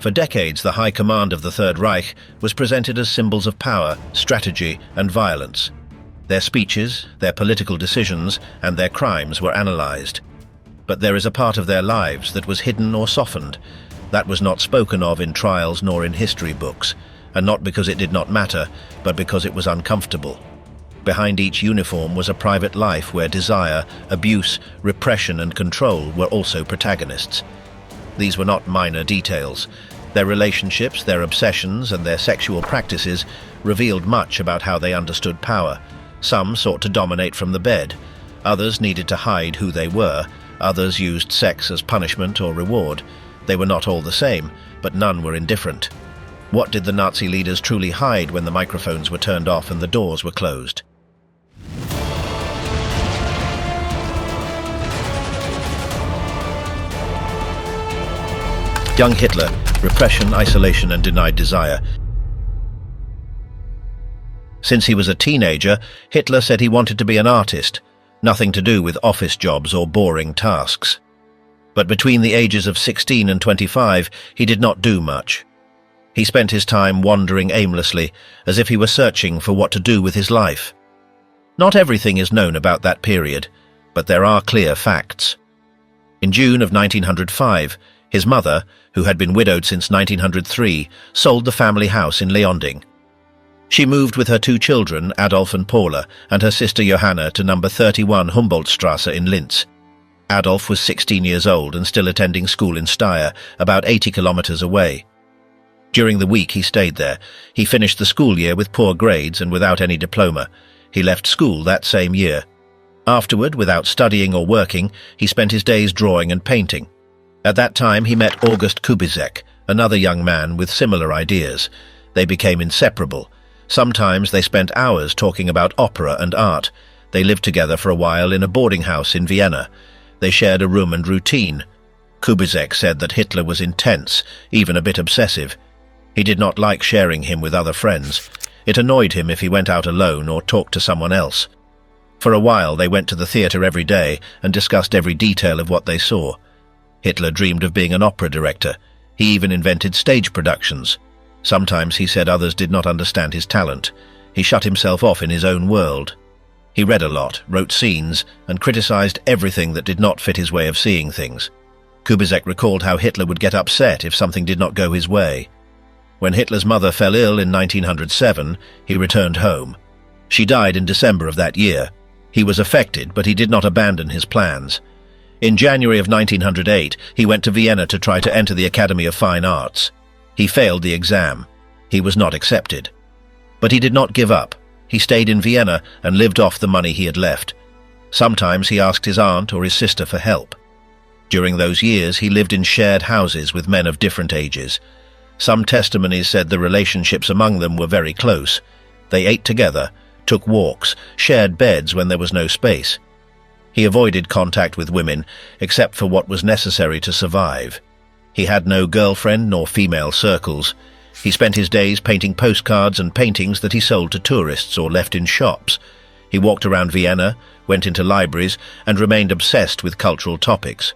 For decades, the high command of the Third Reich was presented as symbols of power, strategy, and violence. Their speeches, their political decisions, and their crimes were analyzed. But there is a part of their lives that was hidden or softened. That was not spoken of in trials nor in history books, and not because it did not matter, but because it was uncomfortable. Behind each uniform was a private life where desire, abuse, repression, and control were also protagonists. These were not minor details. Their relationships, their obsessions, and their sexual practices revealed much about how they understood power. Some sought to dominate from the bed. Others needed to hide who they were. Others used sex as punishment or reward. They were not all the same, but none were indifferent. What did the Nazi leaders truly hide when the microphones were turned off and the doors were closed? Young Hitler, repression, isolation, and denied desire. Since he was a teenager, Hitler said he wanted to be an artist, nothing to do with office jobs or boring tasks. But between the ages of 16 and 25, he did not do much. He spent his time wandering aimlessly, as if he were searching for what to do with his life. Not everything is known about that period, but there are clear facts. In June of 1905, his mother, who had been widowed since 1903, sold the family house in Leonding. She moved with her two children, Adolf and Paula, and her sister Johanna to number 31 Humboldtstrasse in Linz. Adolf was 16 years old and still attending school in Steyr, about 80 kilometers away. During the week he stayed there. He finished the school year with poor grades and without any diploma. He left school that same year. Afterward, without studying or working, he spent his days drawing and painting. At that time he met August Kubizek, another young man with similar ideas. They became inseparable. Sometimes they spent hours talking about opera and art. They lived together for a while in a boarding house in Vienna. They shared a room and routine. Kubizek said that Hitler was intense, even a bit obsessive. He did not like sharing him with other friends. It annoyed him if he went out alone or talked to someone else. For a while they went to the theatre every day and discussed every detail of what they saw. Hitler dreamed of being an opera director. He even invented stage productions. Sometimes he said others did not understand his talent. He shut himself off in his own world. He read a lot, wrote scenes, and criticized everything that did not fit his way of seeing things. Kubizek recalled how Hitler would get upset if something did not go his way. When Hitler's mother fell ill in 1907, he returned home. She died in December of that year. He was affected, but he did not abandon his plans. In January of 1908, he went to Vienna to try to enter the Academy of Fine Arts. He failed the exam. He was not accepted. But he did not give up. He stayed in Vienna and lived off the money he had left. Sometimes he asked his aunt or his sister for help. During those years, he lived in shared houses with men of different ages. Some testimonies said the relationships among them were very close. They ate together, took walks, shared beds when there was no space. He avoided contact with women, except for what was necessary to survive. He had no girlfriend nor female circles. He spent his days painting postcards and paintings that he sold to tourists or left in shops. He walked around Vienna, went into libraries, and remained obsessed with cultural topics.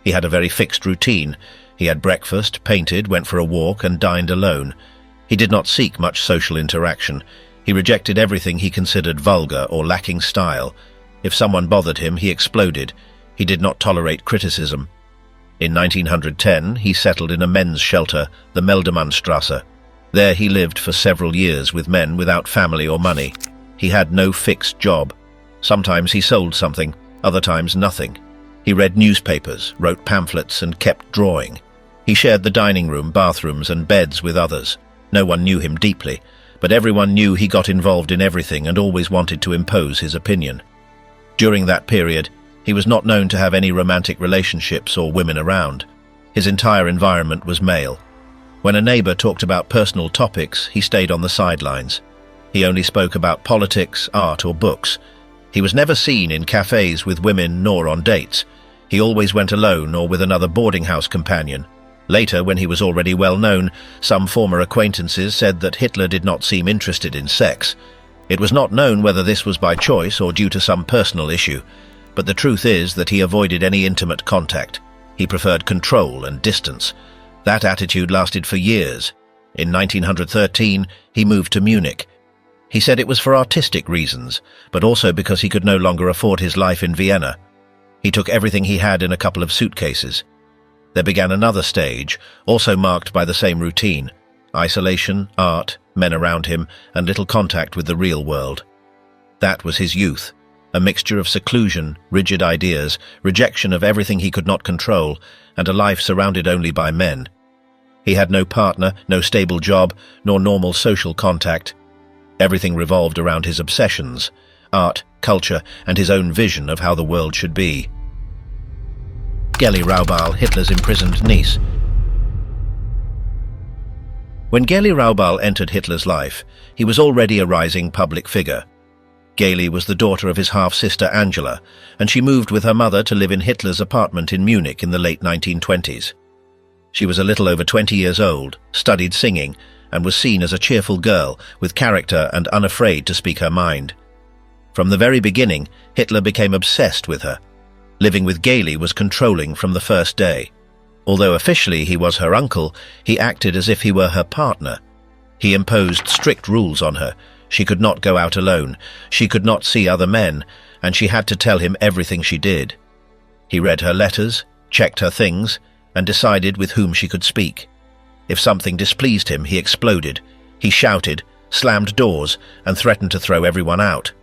He had a very fixed routine. He had breakfast, painted, went for a walk, and dined alone. He did not seek much social interaction. He rejected everything he considered vulgar or lacking style. If someone bothered him, he exploded. He did not tolerate criticism. In 1910, he settled in a men's shelter, the Meldemannstrasse. There he lived for several years with men without family or money. He had no fixed job. Sometimes he sold something, other times nothing. He read newspapers, wrote pamphlets, and kept drawing. He shared the dining room, bathrooms, and beds with others. No one knew him deeply, but everyone knew he got involved in everything and always wanted to impose his opinion. During that period, he was not known to have any romantic relationships or women around. His entire environment was male. When a neighbor talked about personal topics, he stayed on the sidelines. He only spoke about politics, art, or books. He was never seen in cafes with women nor on dates. He always went alone or with another boarding house companion. Later, when he was already well known, some former acquaintances said that Hitler did not seem interested in sex. It was not known whether this was by choice or due to some personal issue, but the truth is that he avoided any intimate contact. He preferred control and distance. That attitude lasted for years. In 1913, he moved to Munich. He said it was for artistic reasons, but also because he could no longer afford his life in Vienna. He took everything he had in a couple of suitcases. There began another stage, also marked by the same routine: isolation, art, men around him, and little contact with the real world. That was his youth, a mixture of seclusion, rigid ideas, rejection of everything he could not control, and a life surrounded only by men. He had no partner, no stable job, nor normal social contact. Everything revolved around his obsessions: art, culture, and his own vision of how the world should be. Geli Raubal, Hitler's imprisoned niece. When Geli Raubal entered Hitler's life, he was already a rising public figure. Geli was the daughter of his half-sister Angela, and she moved with her mother to live in Hitler's apartment in Munich in the late 1920s. She was a little over 20 years old, studied singing, and was seen as a cheerful girl with character and unafraid to speak her mind. From the very beginning, Hitler became obsessed with her. Living with Geli was controlling from the first day. Although officially he was her uncle, he acted as if he were her partner. He imposed strict rules on her. She could not go out alone, she could not see other men, and she had to tell him everything she did. He read her letters, checked her things, and decided with whom she could speak. If something displeased him, he exploded. He shouted, slammed doors, and threatened to throw everyone out.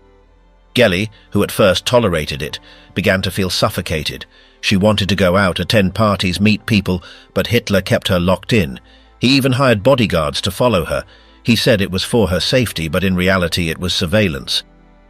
Geli, who at first tolerated it, began to feel suffocated. She wanted to go out, attend parties, meet people, but Hitler kept her locked in. He even hired bodyguards to follow her. He said it was for her safety, but in reality it was surveillance.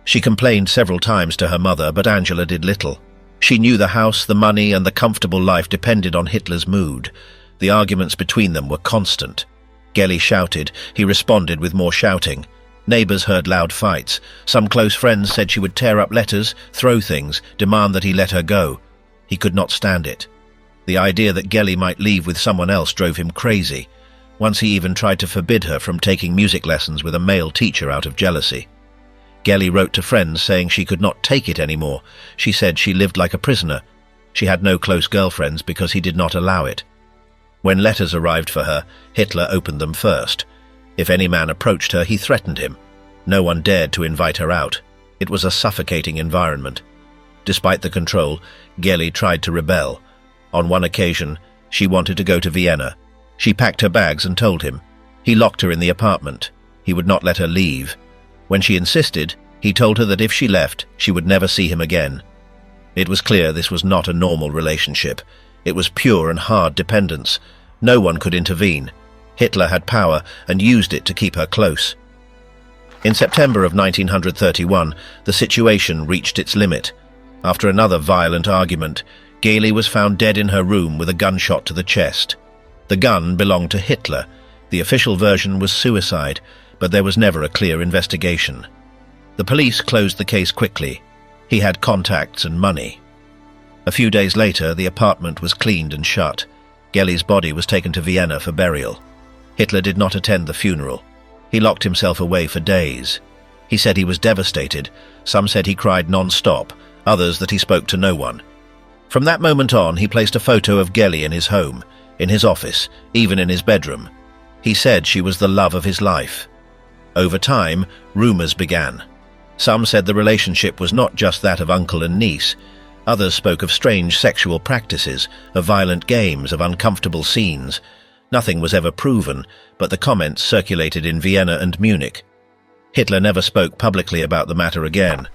She complained several times to her mother, but Angela did little. She knew the house, the money, and the comfortable life depended on Hitler's mood. The arguments between them were constant. Geli shouted, he responded with more shouting. Neighbors heard loud fights. Some close friends said she would tear up letters, throw things, demand that he let her go. He could not stand it. The idea that Geli might leave with someone else drove him crazy. Once he even tried to forbid her from taking music lessons with a male teacher out of jealousy. Geli wrote to friends saying she could not take it anymore. She said she lived like a prisoner. She had no close girlfriends because he did not allow it. When letters arrived for her, Hitler opened them first. If any man approached her, he threatened him. No one dared to invite her out. It was a suffocating environment. Despite the control, Geli tried to rebel. On one occasion, she wanted to go to Vienna. She packed her bags and told him. He locked her in the apartment. He would not let her leave. When she insisted, he told her that if she left, she would never see him again. It was clear this was not a normal relationship. It was pure and hard dependence. No one could intervene. Hitler had power and used it to keep her close. In September of 1931, the situation reached its limit. After another violent argument, Geli was found dead in her room with a gunshot to the chest. The gun belonged to Hitler. The official version was suicide, but there was never a clear investigation. The police closed the case quickly. He had contacts and money. A few days later, the apartment was cleaned and shut. Geli's body was taken to Vienna for burial. Hitler did not attend the funeral. He locked himself away for days. He said he was devastated. Some said he cried non-stop, others that he spoke to no one. From that moment on, he placed a photo of Geli in his home, in his office, even in his bedroom. He said she was the love of his life. Over time, rumors began. Some said the relationship was not just that of uncle and niece. Others spoke of strange sexual practices, of violent games, of uncomfortable scenes. Nothing was ever proven, but the comments circulated in Vienna and Munich. Hitler never spoke publicly about the matter again.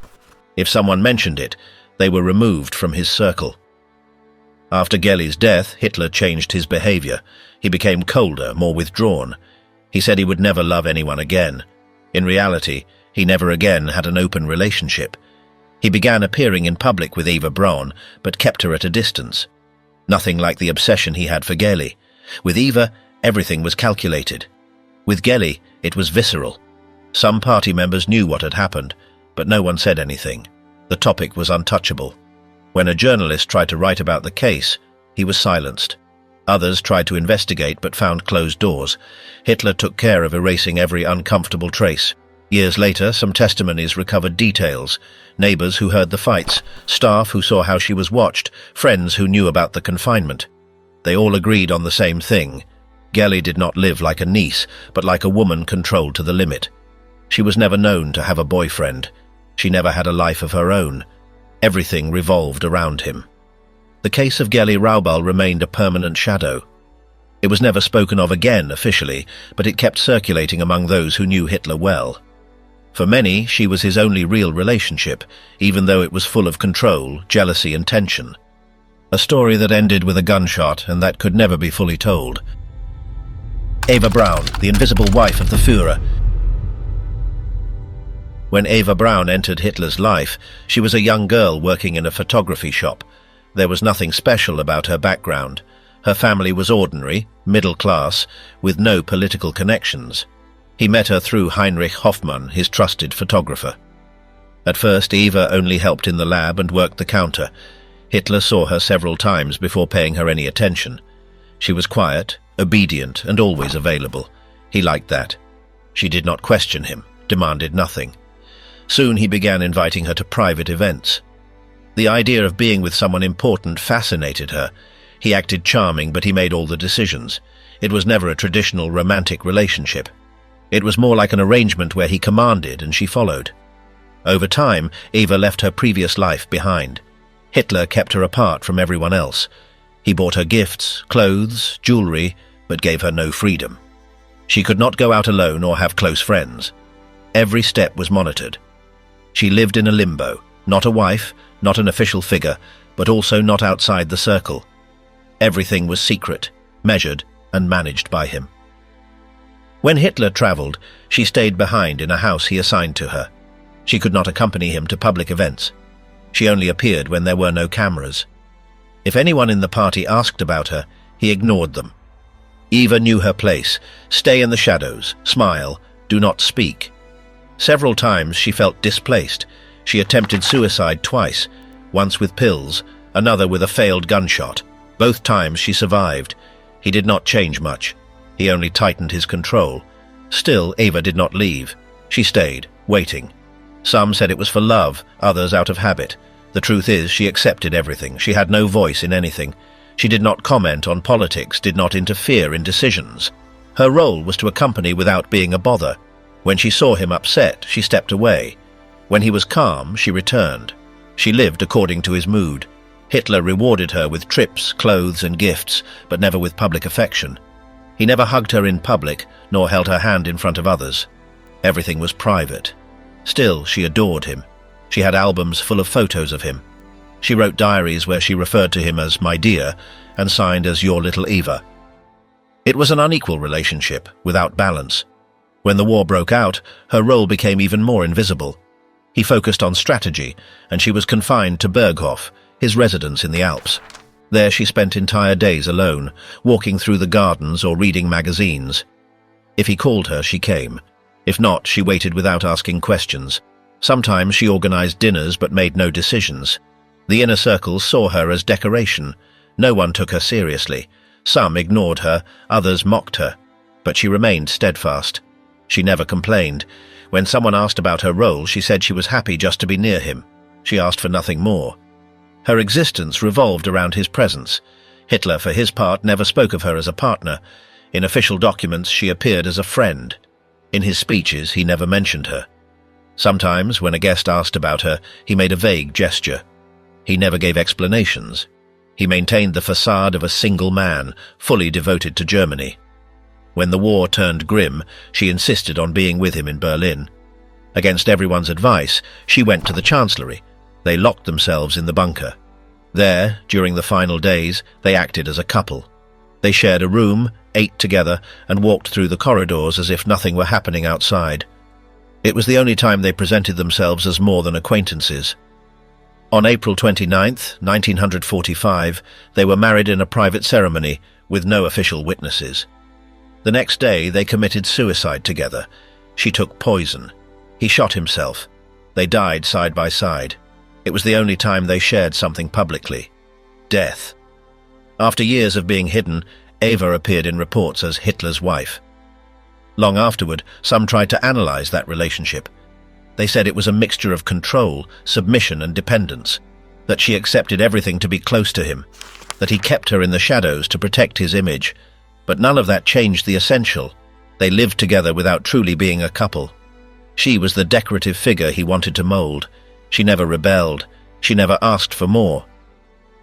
If someone mentioned it, they were removed from his circle. After Geli's death, Hitler changed his behavior. He became colder, more withdrawn. He said he would never love anyone again. In reality, he never again had an open relationship. He began appearing in public with Eva Braun, but kept her at a distance. Nothing like the obsession he had for Geli. With Eva, everything was calculated. With Geli, it was visceral. Some party members knew what had happened, but no one said anything. The topic was untouchable. When a journalist tried to write about the case, he was silenced. Others tried to investigate but found closed doors. Hitler took care of erasing every uncomfortable trace. Years later, some testimonies recovered details. Neighbors who heard the fights, staff who saw how she was watched, friends who knew about the confinement. They all agreed on the same thing. Geli did not live like a niece, but like a woman controlled to the limit. She was never known to have a boyfriend. She never had a life of her own. Everything revolved around him. The case of Geli Raubal remained a permanent shadow. It was never spoken of again officially, but it kept circulating among those who knew Hitler well. For many, she was his only real relationship, even though it was full of control, jealousy and tension. A story that ended with a gunshot and that could never be fully told. Eva Braun, the invisible wife of the Führer. When Eva Braun entered Hitler's life, she was a young girl working in a photography shop. There was nothing special about her background. Her family was ordinary, middle class, with no political connections. He met her through Heinrich Hoffmann, his trusted photographer. At first, Eva only helped in the lab and worked the counter. Hitler saw her several times before paying her any attention. She was quiet, obedient, and always available. He liked that. She did not question him, demanded nothing. Soon he began inviting her to private events. The idea of being with someone important fascinated her. He acted charming, but he made all the decisions. It was never a traditional romantic relationship. It was more like an arrangement where he commanded and she followed. Over time, Eva left her previous life behind. Hitler kept her apart from everyone else. He bought her gifts, clothes, jewelry, but gave her no freedom. She could not go out alone or have close friends. Every step was monitored. She lived in a limbo, not a wife, not an official figure, but also not outside the circle. Everything was secret, measured, and managed by him. When Hitler traveled, she stayed behind in a house he assigned to her. She could not accompany him to public events. She only appeared when there were no cameras. If anyone in the party asked about her, he ignored them. Eva knew her place: stay in the shadows, smile, do not speak. Several times she felt displaced. She attempted suicide twice, once with pills, another with a failed gunshot. Both times she survived. He did not change much. He only tightened his control. Still, Eva did not leave. She stayed, waiting. Some said it was for love, others out of habit. The truth is, she accepted everything. She had no voice in anything. She did not comment on politics, did not interfere in decisions. Her role was to accompany without being a bother. When she saw him upset, she stepped away. When he was calm, she returned. She lived according to his mood. Hitler rewarded her with trips, clothes and gifts, but never with public affection. He never hugged her in public, nor held her hand in front of others. Everything was private. Still, she adored him. She had albums full of photos of him. She wrote diaries where she referred to him as "my dear" and signed as "your little Eva." It was an unequal relationship, without balance. When the war broke out, her role became even more invisible. He focused on strategy, and she was confined to Berghof, his residence in the Alps. There she spent entire days alone, walking through the gardens or reading magazines. If he called her, she came. If not, she waited without asking questions. Sometimes she organized dinners but made no decisions. The inner circles saw her as decoration. No one took her seriously. Some ignored her, others mocked her. But she remained steadfast. She never complained. When someone asked about her role, she said she was happy just to be near him. She asked for nothing more. Her existence revolved around his presence. Hitler, for his part, never spoke of her as a partner. In official documents, she appeared as a friend. In his speeches, he never mentioned her. Sometimes, when a guest asked about her, he made a vague gesture. He never gave explanations. He maintained the facade of a single man, fully devoted to Germany. When the war turned grim, she insisted on being with him in Berlin. Against everyone's advice, she went to the Chancellery. They locked themselves in the bunker. There, during the final days, they acted as a couple. They shared a room, ate together, and walked through the corridors as if nothing were happening outside. It was the only time they presented themselves as more than acquaintances. On April 29, 1945, they were married in a private ceremony with no official witnesses. The next day, they committed suicide together. She took poison. He shot himself. They died side by side. It was the only time they shared something publicly. Death. After years of being hidden, Eva appeared in reports as Hitler's wife. Long afterward, some tried to analyze that relationship. They said it was a mixture of control, submission and dependence, that she accepted everything to be close to him. that he kept her in the shadows to protect his image. But none of that changed the essential. They lived together without truly being a couple. She was the decorative figure he wanted to mold. She never rebelled. She never asked for more.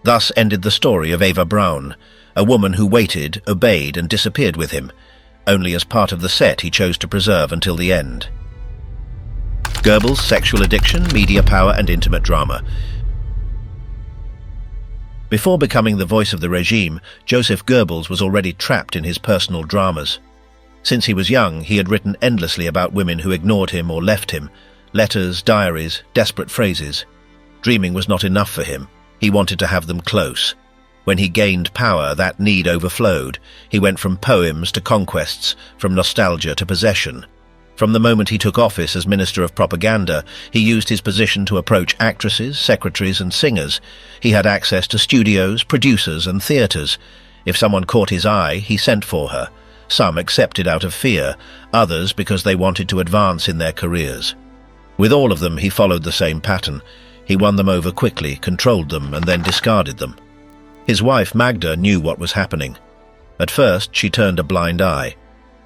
Thus ended the story of Eva Braun, a woman who waited, obeyed, and disappeared with him. Only as part of the set he chose to preserve until the end. Goebbels' sexual addiction, media power, and intimate drama. Before becoming the voice of the regime, Joseph Goebbels was already trapped in his personal dramas. Since he was young, he had written endlessly about women who ignored him or left him. Letters, diaries, desperate phrases. Dreaming was not enough for him. He wanted to have them close. When he gained power, that need overflowed. He went from poems to conquests, from nostalgia to possession. From the moment he took office as Minister of Propaganda, he used his position to approach actresses, secretaries, and singers. He had access to studios, producers, and theatres. If someone caught his eye, he sent for her. Some accepted out of fear, others because they wanted to advance in their careers. With all of them, he followed the same pattern. He won them over quickly, controlled them, and then discarded them. His wife, Magda, knew what was happening. At first, she turned a blind eye.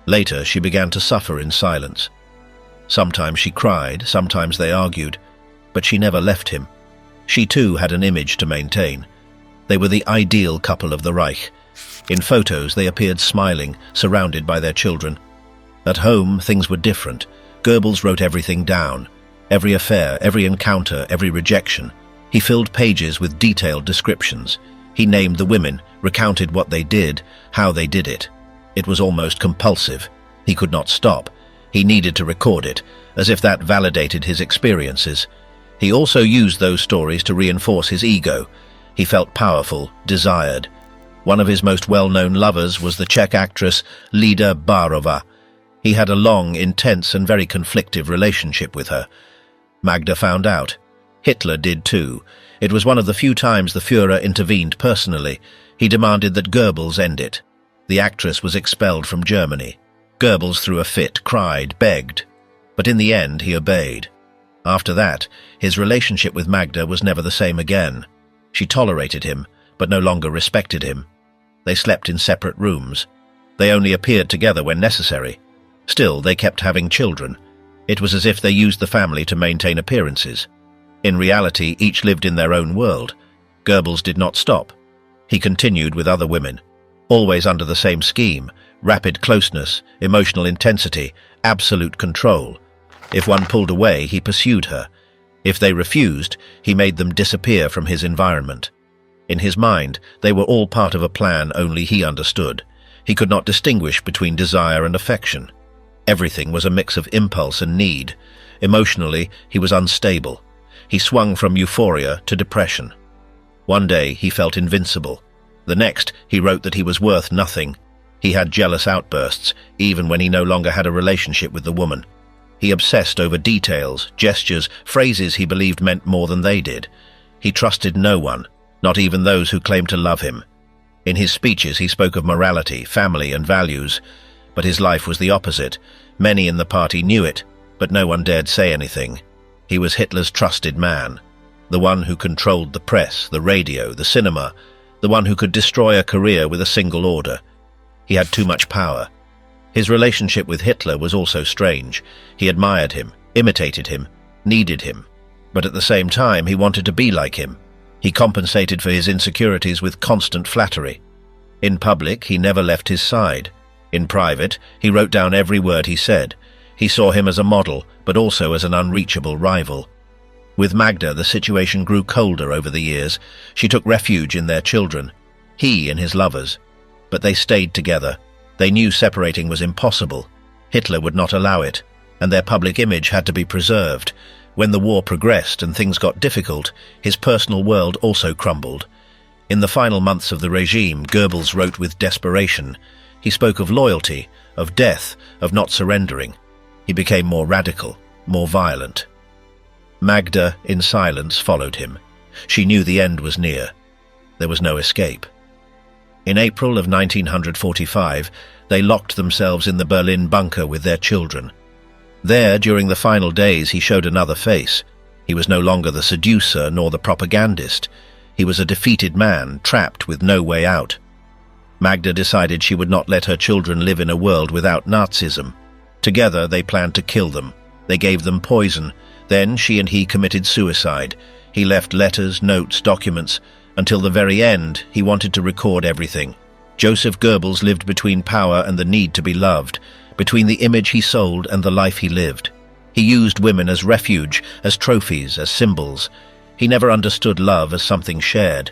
Later, she began to suffer in silence. Sometimes she cried, sometimes they argued, but she never left him. She too had an image to maintain. They were the ideal couple of the Reich. In photos, they appeared smiling, surrounded by their children. At home, things were different. Goebbels wrote everything down. Every affair, every encounter, every rejection. He filled pages with detailed descriptions. He named the women, recounted what they did, how they did it. It was almost compulsive. He could not stop. He needed to record it, as if that validated his experiences. He also used those stories to reinforce his ego. He felt powerful, desired. One of his most well-known lovers was the Czech actress Lida Barova. He had a long, intense, and very conflictive relationship with her. Magda found out. Hitler did too. It was one of the few times the Führer intervened personally. He demanded that Goebbels end it. The actress was expelled from Germany. Goebbels threw a fit, cried, begged. But in the end, he obeyed. After that, his relationship with Magda was never the same again. She tolerated him, but no longer respected him. They slept in separate rooms. They only appeared together when necessary. Still, they kept having children. It was as if they used the family to maintain appearances. In reality, each lived in their own world. Goebbels did not stop. He continued with other women, always under the same scheme: rapid closeness, emotional intensity, absolute control. If one pulled away, he pursued her. If they refused, he made them disappear from his environment. In his mind, they were all part of a plan only he understood. He could not distinguish between desire and affection. Everything was a mix of impulse and need. Emotionally, he was unstable. He swung from euphoria to depression. One day, he felt invincible. The next, he wrote that he was worth nothing. He had jealous outbursts, even when he no longer had a relationship with the woman. He obsessed over details, gestures, phrases he believed meant more than they did. He trusted no one, not even those who claimed to love him. In his speeches, he spoke of morality, family, and values. But his life was the opposite. Many in the party knew it, but no one dared say anything. He was Hitler's trusted man, the one who controlled the press, the radio, the cinema, the one who could destroy a career with a single order. He had too much power. His relationship with Hitler was also strange. He admired him, imitated him, needed him. But at the same time, he wanted to be like him. He compensated for his insecurities with constant flattery. In public, he never left his side. In private, he wrote down every word he said. He saw him as a model, but also as an unreachable rival. With Magda, the situation grew colder over the years. She took refuge in their children, he in his lovers. But they stayed together. They knew separating was impossible. Hitler would not allow it, and their public image had to be preserved. When the war progressed and things got difficult, his personal world also crumbled. In the final months of the regime, Goebbels wrote with desperation. He spoke of loyalty, of death, of not surrendering. He became more radical, more violent. Magda, in silence, followed him. She knew the end was near. There was no escape. In April of 1945, they locked themselves in the Berlin bunker with their children. There, during the final days, he showed another face. He was no longer the seducer nor the propagandist. He was a defeated man, trapped with no way out. Magda decided she would not let her children live in a world without Nazism. Together they planned to kill them. They gave them poison. Then she and he committed suicide. He left letters, notes, documents. Until the very end, he wanted to record everything. Joseph Goebbels lived between power and the need to be loved, between the image he sold and the life he lived. He used women as refuge, as trophies, as symbols. He never understood love as something shared.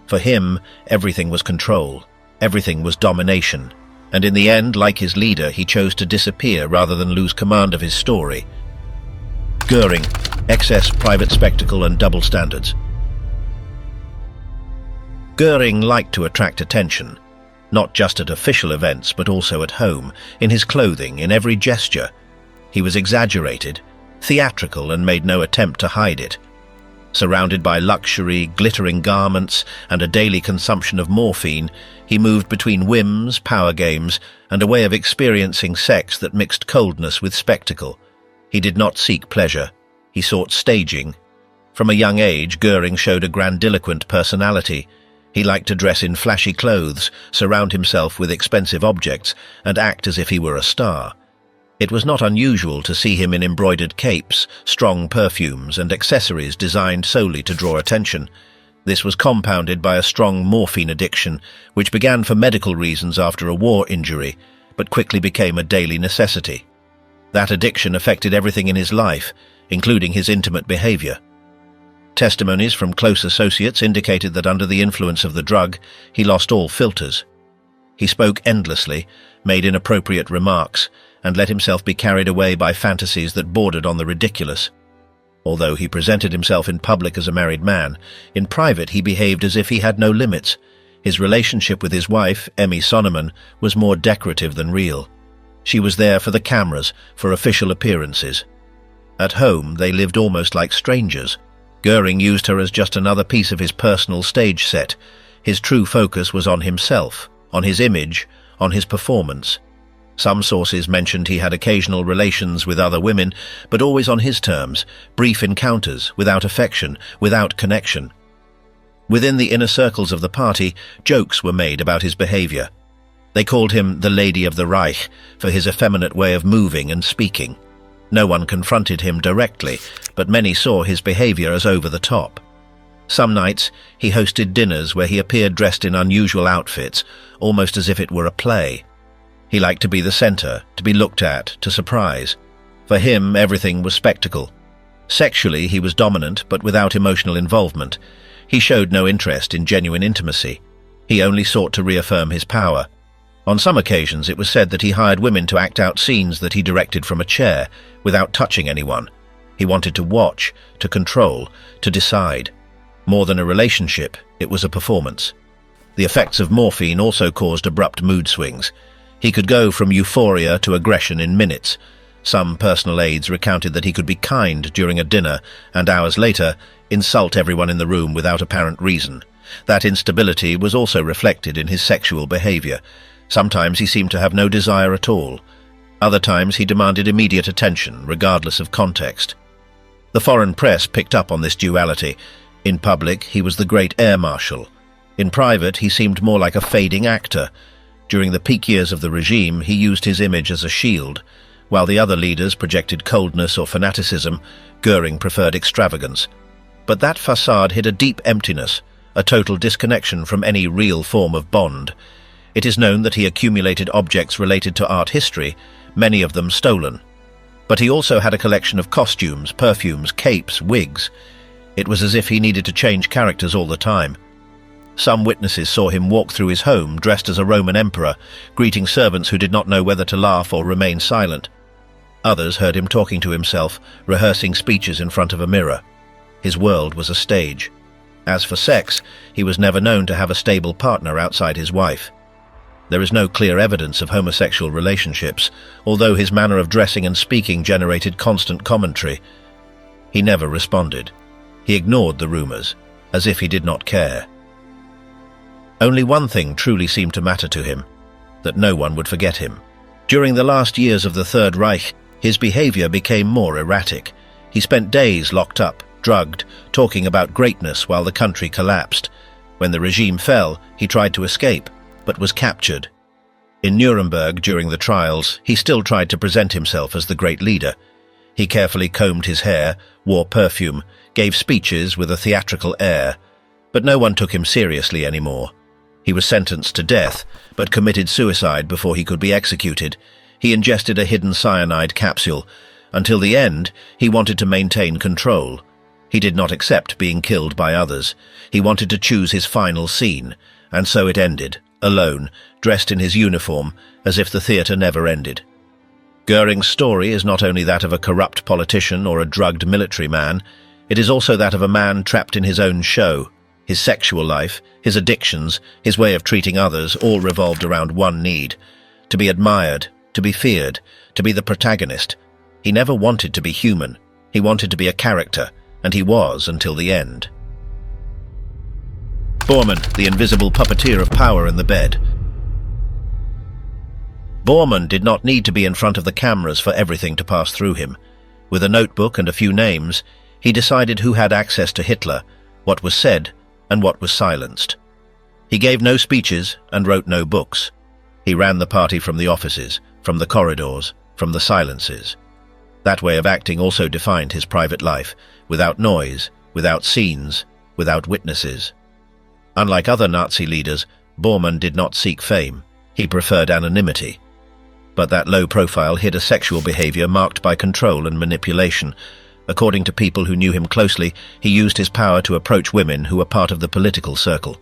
For him, everything was control. Everything was domination. And in the end, like his leader, he chose to disappear rather than lose command of his story. Goering, excess, private spectacle and double standards. Goering liked to attract attention, not just at official events but also at home, in his clothing, in every gesture. He was exaggerated, theatrical, and made no attempt to hide it. Surrounded by luxury, glittering garments, and a daily consumption of morphine, he moved between whims, power games, and a way of experiencing sex that mixed coldness with spectacle. He did not seek pleasure. He sought staging. From a young age, Goering showed a grandiloquent personality. He liked to dress in flashy clothes, surround himself with expensive objects, and act as if he were a star. It was not unusual to see him in embroidered capes, strong perfumes, and accessories designed solely to draw attention. This was compounded by a strong morphine addiction, which began for medical reasons after a war injury, but quickly became a daily necessity. That addiction affected everything in his life, including his intimate behavior. Testimonies from close associates indicated that under the influence of the drug, he lost all filters. He spoke endlessly, made inappropriate remarks, and let himself be carried away by fantasies that bordered on the ridiculous. Although he presented himself in public as a married man, in private he behaved as if he had no limits. His relationship with his wife, Emmy Sonnemann, was more decorative than real. She was there for the cameras, for official appearances. At home, they lived almost like strangers. Goering used her as just another piece of his personal stage set. His true focus was on himself, on his image, on his performance. Some sources mentioned he had occasional relations with other women, but always on his terms, brief encounters, without affection, without connection. Within the inner circles of the party, jokes were made about his behavior. They called him the Lady of the Reich for his effeminate way of moving and speaking. No one confronted him directly, but many saw his behavior as over the top. Some nights, he hosted dinners where he appeared dressed in unusual outfits, almost as if it were a play. He liked to be the center, to be looked at, to surprise. For him, everything was spectacle. Sexually, he was dominant, but without emotional involvement. He showed no interest in genuine intimacy. He only sought to reaffirm his power. On some occasions, it was said that he hired women to act out scenes that he directed from a chair, without touching anyone. He wanted to watch, to control, to decide. More than a relationship, it was a performance. The effects of morphine also caused abrupt mood swings. He could go from euphoria to aggression in minutes. Some personal aides recounted that he could be kind during a dinner and hours later insult everyone in the room without apparent reason. That instability was also reflected in his sexual behavior. Sometimes he seemed to have no desire at all. Other times he demanded immediate attention, regardless of context. The foreign press picked up on this duality. In public, he was the great air marshal. In private, he seemed more like a fading actor. During the peak years of the regime, he used his image as a shield. While the other leaders projected coldness or fanaticism, Goering preferred extravagance. But that facade hid a deep emptiness, a total disconnection from any real form of bond. It is known that he accumulated objects related to art history, many of them stolen. But he also had a collection of costumes, perfumes, capes, wigs. It was as if he needed to change characters all the time. Some witnesses saw him walk through his home dressed as a Roman emperor, greeting servants who did not know whether to laugh or remain silent. Others heard him talking to himself, rehearsing speeches in front of a mirror. His world was a stage. As for sex, he was never known to have a stable partner outside his wife. There is no clear evidence of homosexual relationships, although his manner of dressing and speaking generated constant commentary. He never responded. He ignored the rumors, as if he did not care. Only one thing truly seemed to matter to him, that no one would forget him. During the last years of the Third Reich, his behavior became more erratic. He spent days locked up, drugged, talking about greatness while the country collapsed. When the regime fell, he tried to escape, but was captured. In Nuremberg during the trials, he still tried to present himself as the great leader. He carefully combed his hair, wore perfume, gave speeches with a theatrical air, but no one took him seriously anymore. He was sentenced to death, but committed suicide before he could be executed. He ingested a hidden cyanide capsule. Until the end, he wanted to maintain control. He did not accept being killed by others. He wanted to choose his final scene, and so it ended, alone, dressed in his uniform, as if the theatre never ended. Goering's story is not only that of a corrupt politician or a drugged military man, it is also that of a man trapped in his own show. His sexual life, his addictions, his way of treating others all revolved around one need: to be admired, to be feared, to be the protagonist. He never wanted to be human. He wanted to be a character, and he was until the end. Bormann, the invisible puppeteer of power in the bed. Bormann did not need to be in front of the cameras for everything to pass through him. With a notebook and a few names, he decided who had access to Hitler, what was said, and what was silenced. He gave no speeches and wrote no books. He ran the party from the offices, from the corridors, from the silences. That way of acting also defined his private life, without noise, without scenes, without witnesses. Unlike other Nazi leaders, Bormann did not seek fame. He preferred anonymity. But that low profile hid a sexual behavior marked by control and manipulation. According to people who knew him closely, he used his power to approach women who were part of the political circle.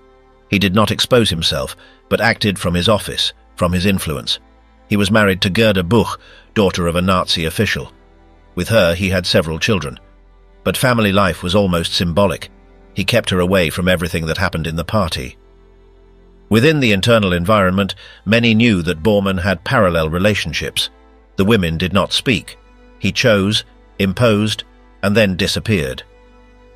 He did not expose himself, but acted from his office, from his influence. He was married to Gerda Buch, daughter of a Nazi official. With her, he had several children. But family life was almost symbolic. He kept her away from everything that happened in the party. Within the internal environment, many knew that Bormann had parallel relationships. The women did not speak. He chose, imposed, and then disappeared.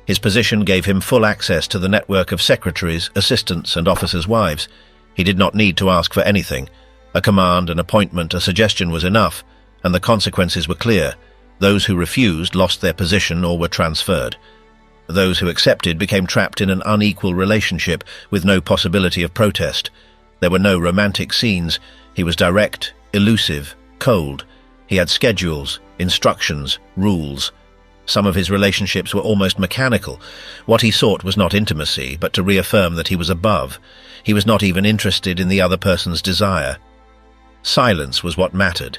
His position gave him full access to the network of secretaries, assistants, and officers' wives. He did not need to ask for anything. A command, an appointment, a suggestion was enough, and the consequences were clear. Those who refused lost their position or were transferred. Those who accepted became trapped in an unequal relationship with no possibility of protest. There were no romantic scenes. He was direct, elusive, cold. He had schedules, instructions, rules. Some of his relationships were almost mechanical. What he sought was not intimacy, but to reaffirm that he was above. He was not even interested in the other person's desire. Silence was what mattered.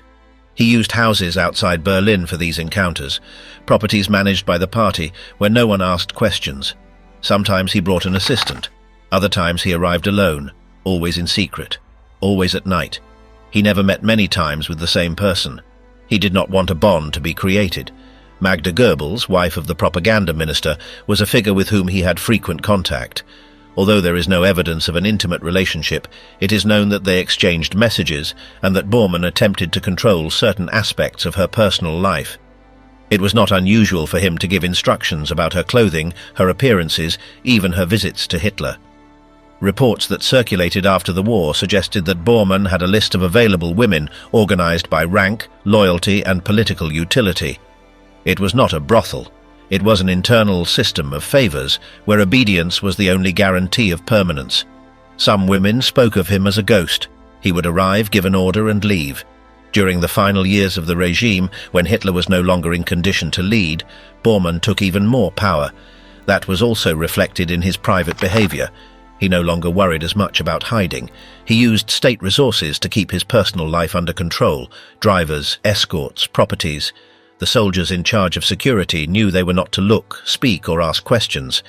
He used houses outside Berlin for these encounters, properties managed by the party where no one asked questions. Sometimes he brought an assistant. Other times he arrived alone, always in secret, always at night. He never met many times with the same person. He did not want a bond to be created. Magda Goebbels, wife of the propaganda minister, was a figure with whom he had frequent contact. Although there is no evidence of an intimate relationship, it is known that they exchanged messages and that Bormann attempted to control certain aspects of her personal life. It was not unusual for him to give instructions about her clothing, her appearances, even her visits to Hitler. Reports that circulated after the war suggested that Bormann had a list of available women organized by rank, loyalty, and political utility. It was not a brothel. It was an internal system of favors where obedience was the only guarantee of permanence. Some women spoke of him as a ghost. He would arrive, give an order, and leave. During the final years of the regime, when Hitler was no longer in condition to lead, Bormann took even more power. That was also reflected in his private behavior. He no longer worried as much about hiding. He used state resources to keep his personal life under control: drivers, escorts, properties. The soldiers in charge of security knew they were not to look, speak, or ask questions.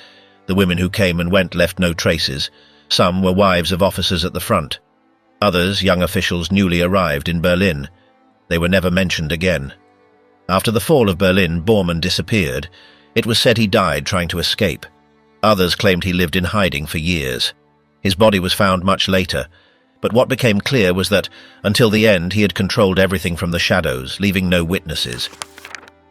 The women who came and went left no traces. Some were wives of officers at the front. Others, young officials newly arrived in Berlin. They were never mentioned again. After the fall of Berlin, Bormann disappeared. It was said he died trying to escape. Others claimed he lived in hiding for years. His body was found much later. But what became clear was that, until the end, he had controlled everything from the shadows, leaving no witnesses.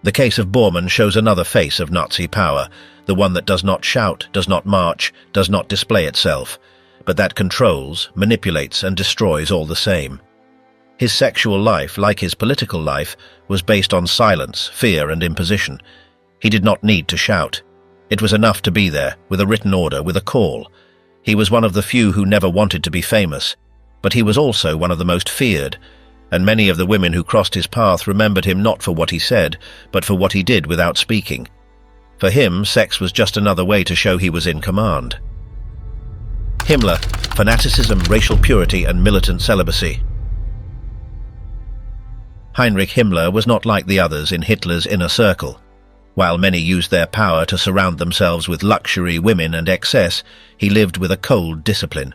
The case of Bormann shows another face of Nazi power, the one that does not shout, does not march, does not display itself, but that controls, manipulates, and destroys all the same. His sexual life, like his political life, was based on silence, fear, and imposition. He did not need to shout. It was enough to be there, with a written order, with a call. He was one of the few who never wanted to be famous, but he was also one of the most feared, and many of the women who crossed his path remembered him not for what he said, but for what he did without speaking. For him, sex was just another way to show he was in command. Himmler, fanaticism, racial purity, and militant celibacy. Heinrich Himmler was not like the others in Hitler's inner circle. While many used their power to surround themselves with luxury, women, and excess, he lived with a cold discipline.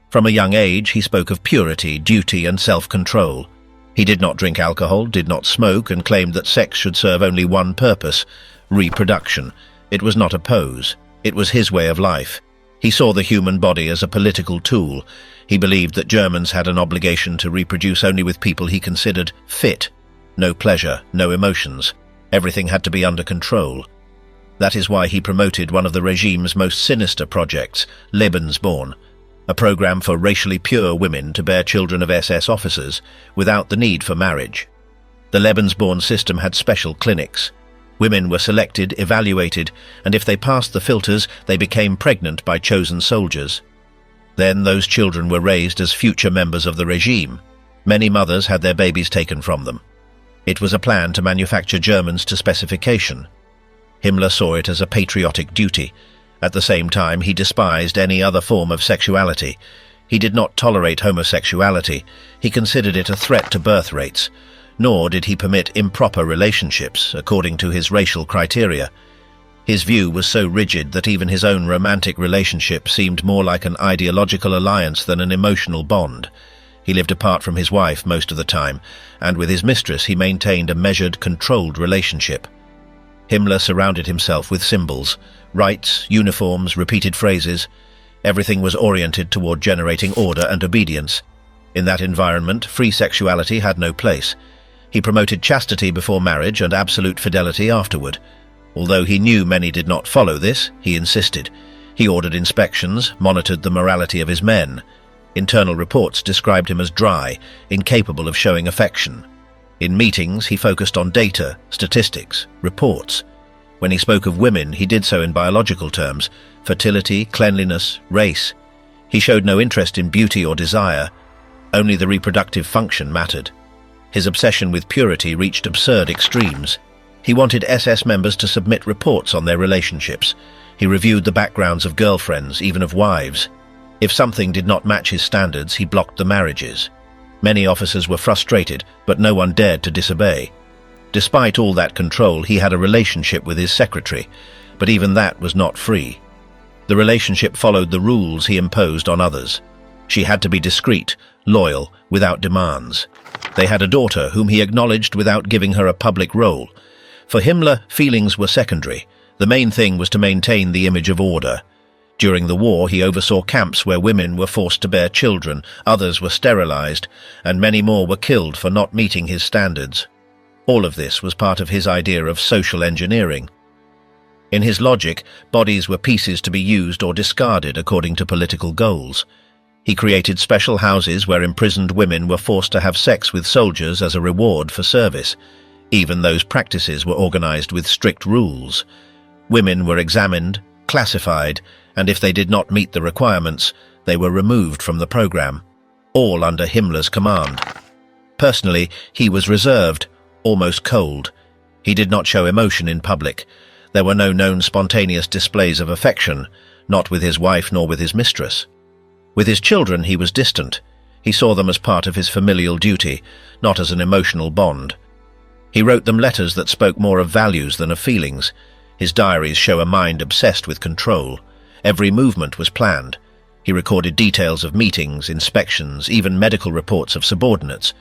From a young age, he spoke of purity, duty, and self-control. He did not drink alcohol, did not smoke, and claimed that sex should serve only one purpose: reproduction. It was not a pose. It was his way of life. He saw the human body as a political tool. He believed that Germans had an obligation to reproduce only with people he considered fit. No pleasure, no emotions. Everything had to be under control. That is why he promoted one of the regime's most sinister projects, Lebensborn, a program for racially pure women to bear children of SS officers without the need for marriage. The Lebensborn system had special clinics. Women were selected, evaluated, and if they passed the filters, they became pregnant by chosen soldiers. Then those children were raised as future members of the regime. Many mothers had their babies taken from them. It was a plan to manufacture Germans to specification. Himmler saw it as a patriotic duty. At the same time, he despised any other form of sexuality. He did not tolerate homosexuality. He considered it a threat to birth rates. Nor did he permit improper relationships, according to his racial criteria. His view was so rigid that even his own romantic relationship seemed more like an ideological alliance than an emotional bond. He lived apart from his wife most of the time, and with his mistress he maintained a measured, controlled relationship. Himmler surrounded himself with symbols, rites, uniforms, repeated phrases. Everything was oriented toward generating order and obedience. In that environment, free sexuality had no place. He promoted chastity before marriage and absolute fidelity afterward. Although he knew many did not follow this, he insisted. He ordered inspections, monitored the morality of his men. Internal reports described him as dry, incapable of showing affection. In meetings, he focused on data, statistics, reports. When he spoke of women, he did so in biological terms: fertility, cleanliness, race. He showed no interest in beauty or desire. Only the reproductive function mattered. His obsession with purity reached absurd extremes. He wanted SS members to submit reports on their relationships. He reviewed the backgrounds of girlfriends, even of wives. If something did not match his standards, he blocked the marriages. Many officers were frustrated, but no one dared to disobey. Despite all that control, he had a relationship with his secretary, but even that was not free. The relationship followed the rules he imposed on others. She had to be discreet, loyal, without demands. They had a daughter whom he acknowledged without giving her a public role. For Himmler, feelings were secondary. The main thing was to maintain the image of order. During the war, he oversaw camps where women were forced to bear children, others were sterilized, and many more were killed for not meeting his standards. All of this was part of his idea of social engineering. In his logic, bodies were pieces to be used or discarded according to political goals. He created special houses where imprisoned women were forced to have sex with soldiers as a reward for service. Even those practices were organized with strict rules. Women were examined, classified, and if they did not meet the requirements, they were removed from the program, all under Himmler's command. Personally, he was reserved, almost cold. He did not show emotion in public. There were no known spontaneous displays of affection, not with his wife nor with his mistress. With his children, he was distant. He saw them as part of his familial duty, not as an emotional bond. He wrote them letters that spoke more of values than of feelings. His diaries show a mind obsessed with control. Every movement was planned. He recorded details of meetings, inspections, even medical reports of subordinates.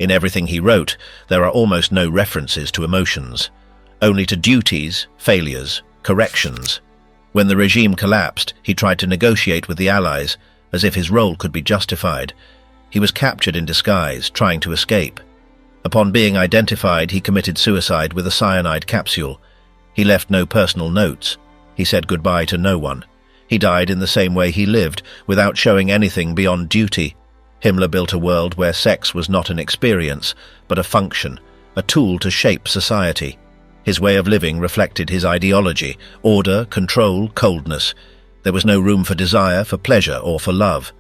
In everything he wrote, there are almost no references to emotions, only to duties, failures, corrections. When the regime collapsed, he tried to negotiate with the Allies, as if his role could be justified. He was captured in disguise, trying to escape. Upon being identified, he committed suicide with a cyanide capsule. He left no personal notes. He said goodbye to no one. He died in the same way he lived, without showing anything beyond duty. Himmler built a world where sex was not an experience, but a function, a tool to shape society. His way of living reflected his ideology: order, control, coldness. There was no room for desire, for pleasure, or for love.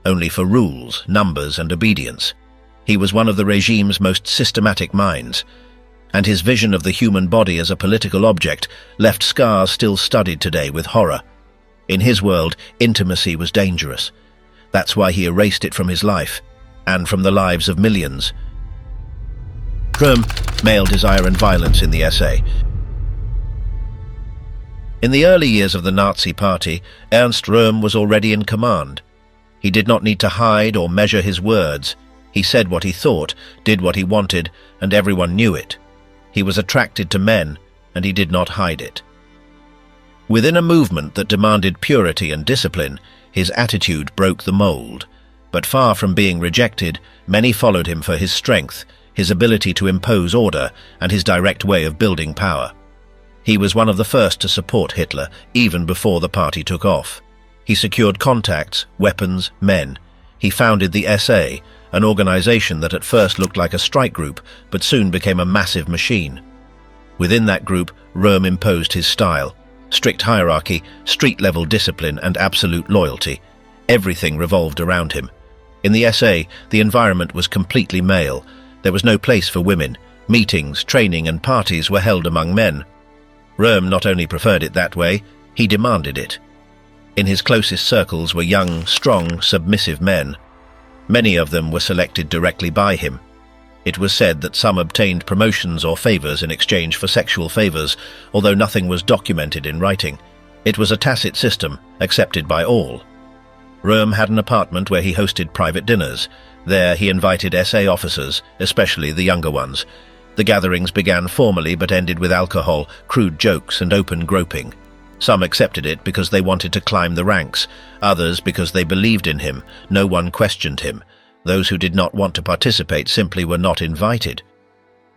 Only for rules, numbers, and obedience. He was one of the regime's most systematic minds, and his vision of the human body as a political object left scars still studied today with horror. In his world, intimacy was dangerous. That's why he erased it from his life, and from the lives of millions. Röhm, Male Desire and Violence in the Essay. In the early years of the Nazi Party, Ernst Röhm was already in command. He did not need to hide or measure his words. He said what he thought, did what he wanted, and everyone knew it. He was attracted to men, and he did not hide it. Within a movement that demanded purity and discipline, his attitude broke the mold. But far from being rejected, many followed him for his strength, his ability to impose order, and his direct way of building power. He was one of the first to support Hitler, even before the party took off. He secured contacts, weapons, men. He founded the SA, an organization that at first looked like a strike group, but soon became a massive machine. Within that group, Röhm imposed his style: strict hierarchy, street-level discipline, and absolute loyalty. Everything revolved around him. In the SA, the environment was completely male. There was no place for women. Meetings, training, and parties were held among men. Röhm not only preferred it that way, he demanded it. In his closest circles were young, strong, submissive men. Many of them were selected directly by him. It was said that some obtained promotions or favors in exchange for sexual favors, although nothing was documented in writing. It was a tacit system, accepted by all. Röhm had an apartment where he hosted private dinners. There he invited SA officers, especially the younger ones. The gatherings began formally but ended with alcohol, crude jokes, and open groping. Some accepted it because they wanted to climb the ranks, others because they believed in him. No one questioned him. Those who did not want to participate simply were not invited.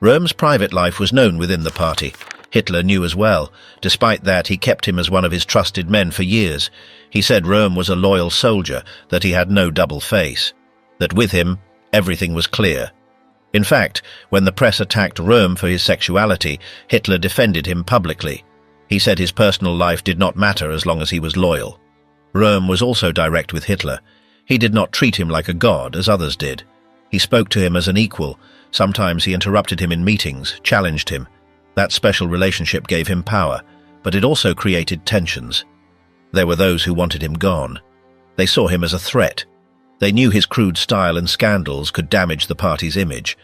Röhm's private life was known within the party. Hitler knew as well. Despite that, he kept him as one of his trusted men for years. He said Röhm was a loyal soldier, that he had no double face, that with him, everything was clear. In fact, when the press attacked Röhm for his sexuality, Hitler defended him publicly. He said his personal life did not matter as long as he was loyal. Röhm was also direct with Hitler. He did not treat him like a god, as others did. He spoke to him as an equal. Sometimes he interrupted him in meetings, challenged him. That special relationship gave him power, but it also created tensions. There were those who wanted him gone. They saw him as a threat. They knew his crude style and scandals could damage the party's image.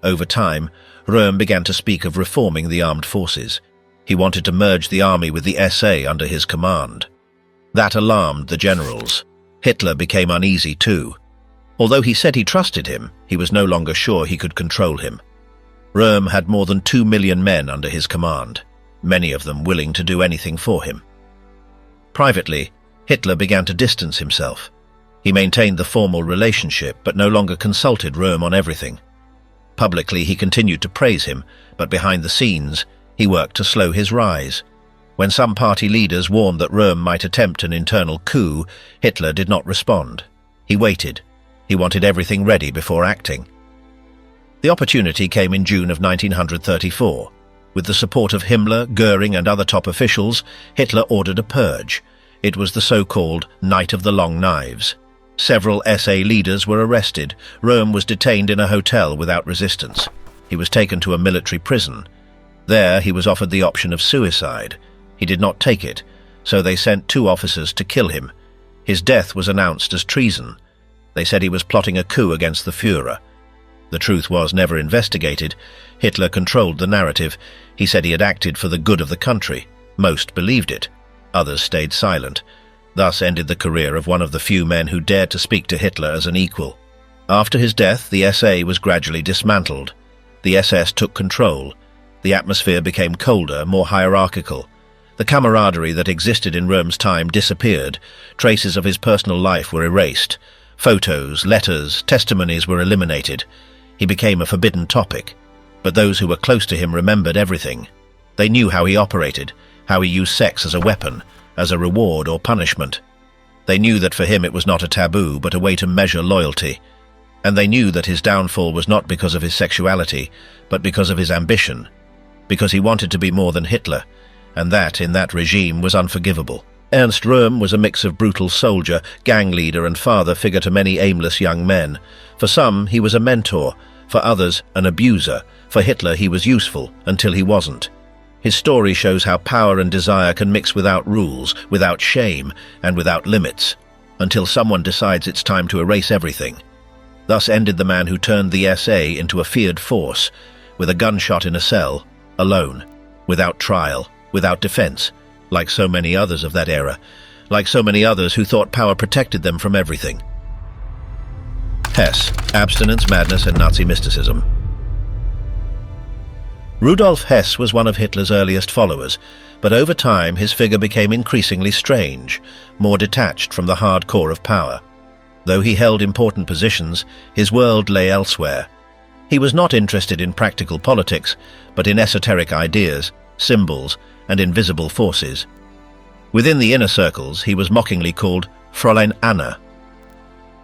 Over time, Röhm began to speak of reforming the armed forces. He wanted to merge the army with the SA under his command. That alarmed the generals. Hitler became uneasy too. Although he said he trusted him, he was no longer sure he could control him. Röhm had more than 2 million men under his command, many of them willing to do anything for him. Privately, Hitler began to distance himself. He maintained the formal relationship, but no longer consulted Röhm on everything. Publicly, he continued to praise him, but behind the scenes, he worked to slow his rise. When some party leaders warned that Röhm might attempt an internal coup, Hitler did not respond. He waited. He wanted everything ready before acting. The opportunity came in June of 1934. With the support of Himmler, Goering, and other top officials, Hitler ordered a purge. It was the so-called Night of the Long Knives. Several SA leaders were arrested. Röhm was detained in a hotel without resistance. He was taken to a military prison. There he was offered the option of suicide. He did not take it, so they sent 2 officers to kill him. His death was announced as treason. They said he was plotting a coup against the Führer. The truth was never investigated. Hitler controlled the narrative. He said he had acted for the good of the country. Most believed it. Others stayed silent. Thus ended the career of one of the few men who dared to speak to Hitler as an equal. After his death, the SA was gradually dismantled. The SS took control. The atmosphere became colder, more hierarchical. The camaraderie that existed in Röhm's time disappeared. Traces of his personal life were erased. Photos, letters, testimonies were eliminated. He became a forbidden topic. But those who were close to him remembered everything. They knew how he operated, how he used sex as a weapon, as a reward or punishment. They knew that for him it was not a taboo, but a way to measure loyalty. And they knew that his downfall was not because of his sexuality, but because of his ambition. because he wanted to be more than Hitler, and that, in that regime, was unforgivable. Ernst Röhm was a mix of brutal soldier, gang leader and father figure to many aimless young men. For some, he was a mentor, for others, an abuser. For Hitler, he was useful, until he wasn't. His story shows how power and desire can mix without rules, without shame, and without limits, until someone decides it's time to erase everything. Thus ended the man who turned the SA into a feared force, with a gunshot in a cell, alone, without trial, without defense, like so many others of that era, like so many others who thought power protected them from everything. Hess, Abstinence, Madness and Nazi Mysticism. Rudolf Hess was one of Hitler's earliest followers, but over time his figure became increasingly strange, more detached from the hard core of power. Though he held important positions, his world lay elsewhere. He was not interested in practical politics, but in esoteric ideas, symbols, and invisible forces. Within the inner circles, he was mockingly called Fräulein Anna.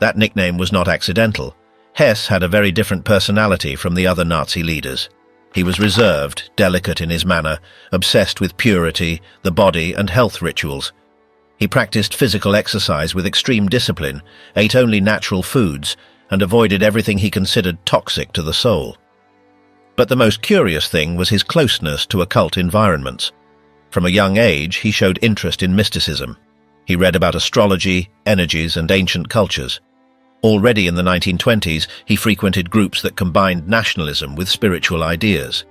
That nickname was not accidental. Hess had a very different personality from the other Nazi leaders. He was reserved, delicate in his manner, obsessed with purity, the body, and health rituals. He practiced physical exercise with extreme discipline, ate only natural foods, and avoided everything he considered toxic to the soul. But the most curious thing was his closeness to occult environments. From a young age, he showed interest in mysticism. He read about astrology, energies, and ancient cultures. Already in the 1920s, he frequented groups that combined nationalism with spiritual ideas.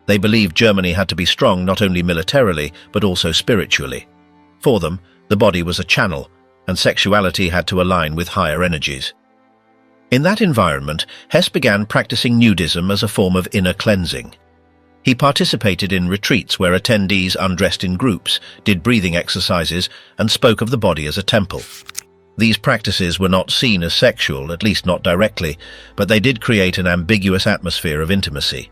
They believed Germany had to be strong not only militarily, but also spiritually. For them, the body was a channel, and sexuality had to align with higher energies. In that environment, Hess began practicing nudism as a form of inner cleansing. He participated in retreats where attendees undressed in groups, did breathing exercises, and spoke of the body as a temple. These practices were not seen as sexual, at least not directly, but they did create an ambiguous atmosphere of intimacy.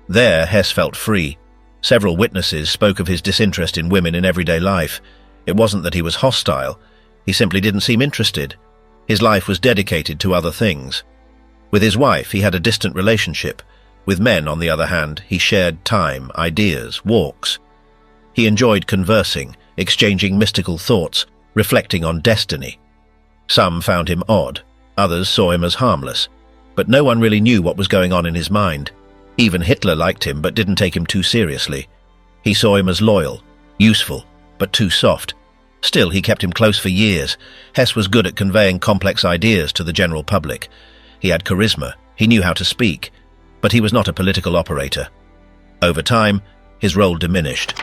There, Hess felt free. Several witnesses spoke of his disinterest in women in everyday life. It wasn't that he was hostile. He simply didn't seem interested. His life was dedicated to other things. With his wife, he had a distant relationship. With men, on the other hand, he shared time, ideas, walks. He enjoyed conversing, exchanging mystical thoughts, reflecting on destiny. Some found him odd, others saw him as harmless, but no one really knew what was going on in his mind. Even Hitler liked him but didn't take him too seriously. He saw him as loyal, useful, but too soft. Still, he kept him close for years. Hess was good at conveying complex ideas to the general public. He had charisma, he knew how to speak, but he was not a political operator. Over time, his role diminished.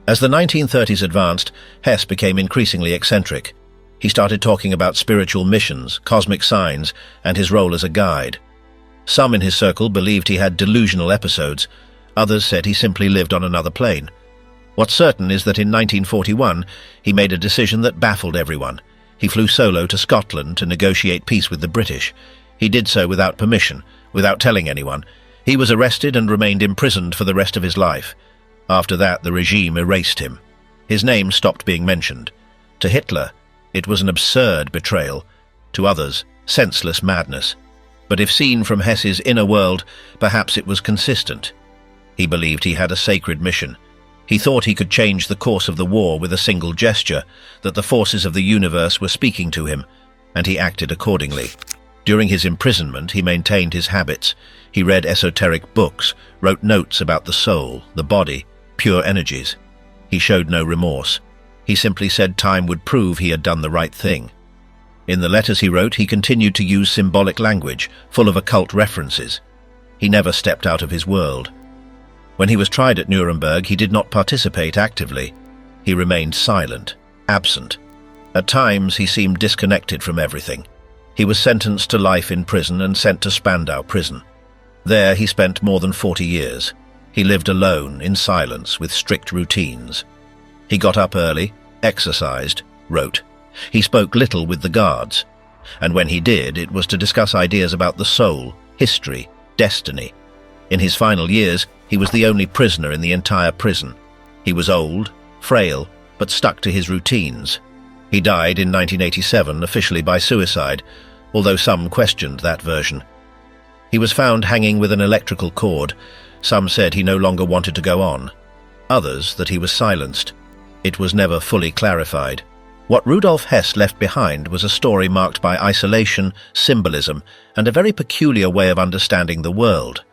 As the 1930s advanced, Hess became increasingly eccentric. He started talking about spiritual missions, cosmic signs, and his role as a guide. Some in his circle believed he had delusional episodes. Others said he simply lived on another plane. What's certain is that in 1941, he made a decision that baffled everyone. He flew solo to Scotland to negotiate peace with the British. He did so without permission, without telling anyone. He was arrested and remained imprisoned for the rest of his life. After that, the regime erased him. His name stopped being mentioned. To Hitler, it was an absurd betrayal. To others, senseless madness. But if seen from Hess's inner world, perhaps it was consistent. He believed he had a sacred mission. He thought he could change the course of the war with a single gesture, that the forces of the universe were speaking to him, and he acted accordingly. During his imprisonment, he maintained his habits. He read esoteric books, wrote notes about the soul, the body, pure energies. He showed no remorse. He simply said time would prove he had done the right thing. In the letters he wrote, he continued to use symbolic language, full of occult references. He never stepped out of his world. When he was tried at Nuremberg, he did not participate actively. He remained silent, absent. At times, he seemed disconnected from everything. He was sentenced to life in prison and sent to Spandau prison. There, he spent more than 40 years. He lived alone, in silence, with strict routines. He got up early, exercised, wrote. He spoke little with the guards, and when he did, it was to discuss ideas about the soul, history, destiny. In his final years, he was the only prisoner in the entire prison. He was old, frail, but stuck to his routines. He died in 1987, officially by suicide, although some questioned that version. He was found hanging with an electrical cord. Some said he no longer wanted to go on. Others that he was silenced. It was never fully clarified. What Rudolf Hess left behind was a story marked by isolation, symbolism, and a very peculiar way of understanding the world.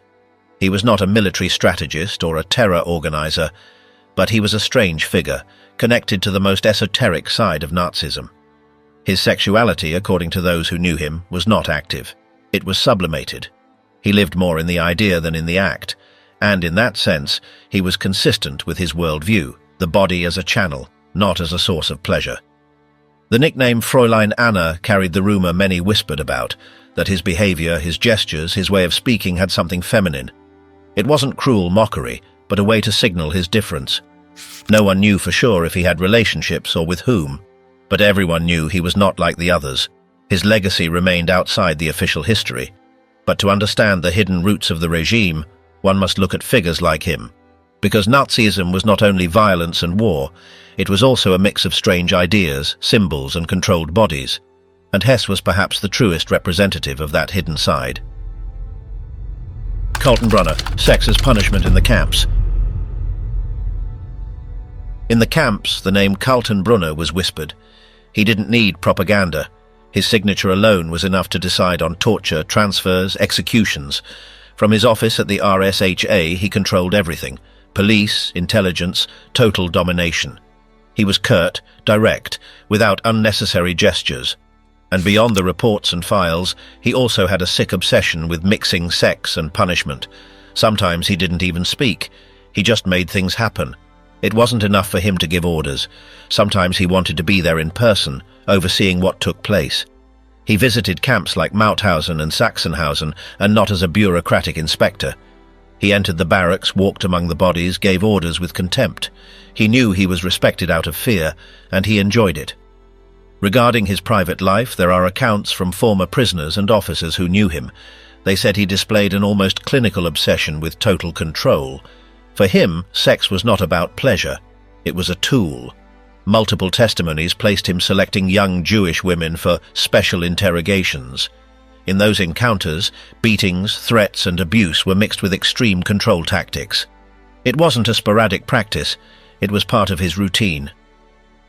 He was not a military strategist or a terror organizer, but he was a strange figure, connected to the most esoteric side of Nazism. His sexuality, according to those who knew him, was not active. It was sublimated. He lived more in the idea than in the act, and in that sense, he was consistent with his worldview, the body as a channel, not as a source of pleasure. The nickname Fräulein Anna carried the rumor many whispered about, that his behavior, his gestures, his way of speaking had something feminine. It wasn't cruel mockery, but a way to signal his difference. No one knew for sure if he had relationships or with whom, but everyone knew he was not like the others. His legacy remained outside the official history. But to understand the hidden roots of the regime, one must look at figures like him. Because Nazism was not only violence and war, it was also a mix of strange ideas, symbols, and controlled bodies. And Hess was perhaps the truest representative of that hidden side. Kaltenbrunner, sex as punishment in the camps. In the camps, the name Kaltenbrunner was whispered. He didn't need propaganda. His signature alone was enough to decide on torture, transfers, executions. From his office at the RSHA, he controlled everything. Police, intelligence, total domination. He was curt, direct, without unnecessary gestures. And beyond the reports and files, he also had a sick obsession with mixing sex and punishment. Sometimes he didn't even speak. He just made things happen. It wasn't enough for him to give orders. Sometimes he wanted to be there in person, overseeing what took place. He visited camps like Mauthausen and Sachsenhausen, and not as a bureaucratic inspector. He entered the barracks, walked among the bodies, gave orders with contempt. He knew he was respected out of fear, and he enjoyed it. Regarding his private life, there are accounts from former prisoners and officers who knew him. They said he displayed an almost clinical obsession with total control. For him, sex was not about pleasure. It was a tool. Multiple testimonies placed him selecting young Jewish women for special interrogations. In those encounters, beatings, threats, and abuse were mixed with extreme control tactics. It wasn't a sporadic practice. It was part of his routine.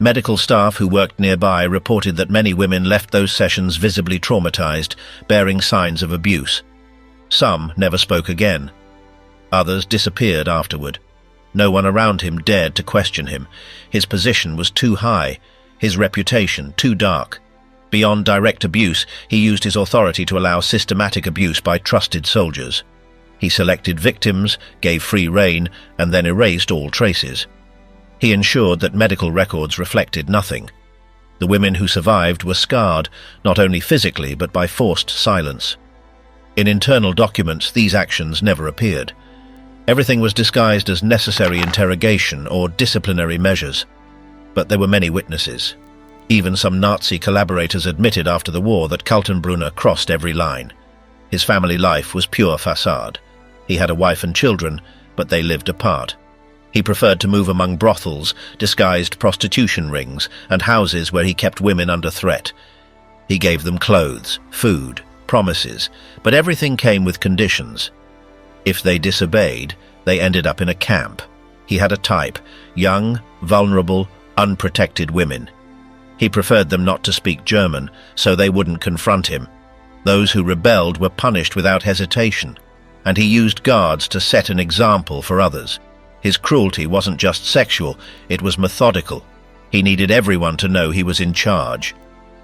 Medical staff who worked nearby reported that many women left those sessions visibly traumatized, bearing signs of abuse. Some never spoke again. Others disappeared afterward. No one around him dared to question him. His position was too high, his reputation too dark. Beyond direct abuse, he used his authority to allow systematic abuse by trusted soldiers. He selected victims, gave free rein, and then erased all traces. He ensured that medical records reflected nothing. The women who survived were scarred, not only physically but by forced silence. In internal documents, these actions never appeared. Everything was disguised as necessary interrogation or disciplinary measures. But there were many witnesses. Even some Nazi collaborators admitted after the war that Kaltenbrunner crossed every line. His family life was pure facade. He had a wife and children, but they lived apart. He preferred to move among brothels, disguised prostitution rings, and houses where he kept women under threat. He gave them clothes, food, promises, but everything came with conditions. If they disobeyed, they ended up in a camp. He had a type: young, vulnerable, unprotected women. He preferred them not to speak German, so they wouldn't confront him. Those who rebelled were punished without hesitation, and he used guards to set an example for others. His cruelty wasn't just sexual, it was methodical. He needed everyone to know he was in charge.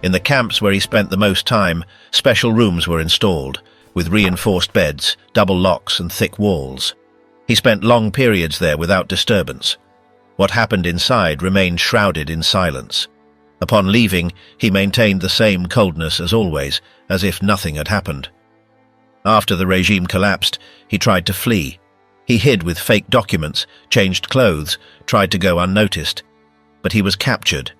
In the camps where he spent the most time, special rooms were installed, with reinforced beds, double locks, and thick walls. He spent long periods there without disturbance. What happened inside remained shrouded in silence. Upon leaving, he maintained the same coldness as always, as if nothing had happened. After the regime collapsed, he tried to flee. He hid with fake documents, changed clothes, tried to go unnoticed. But he was captured.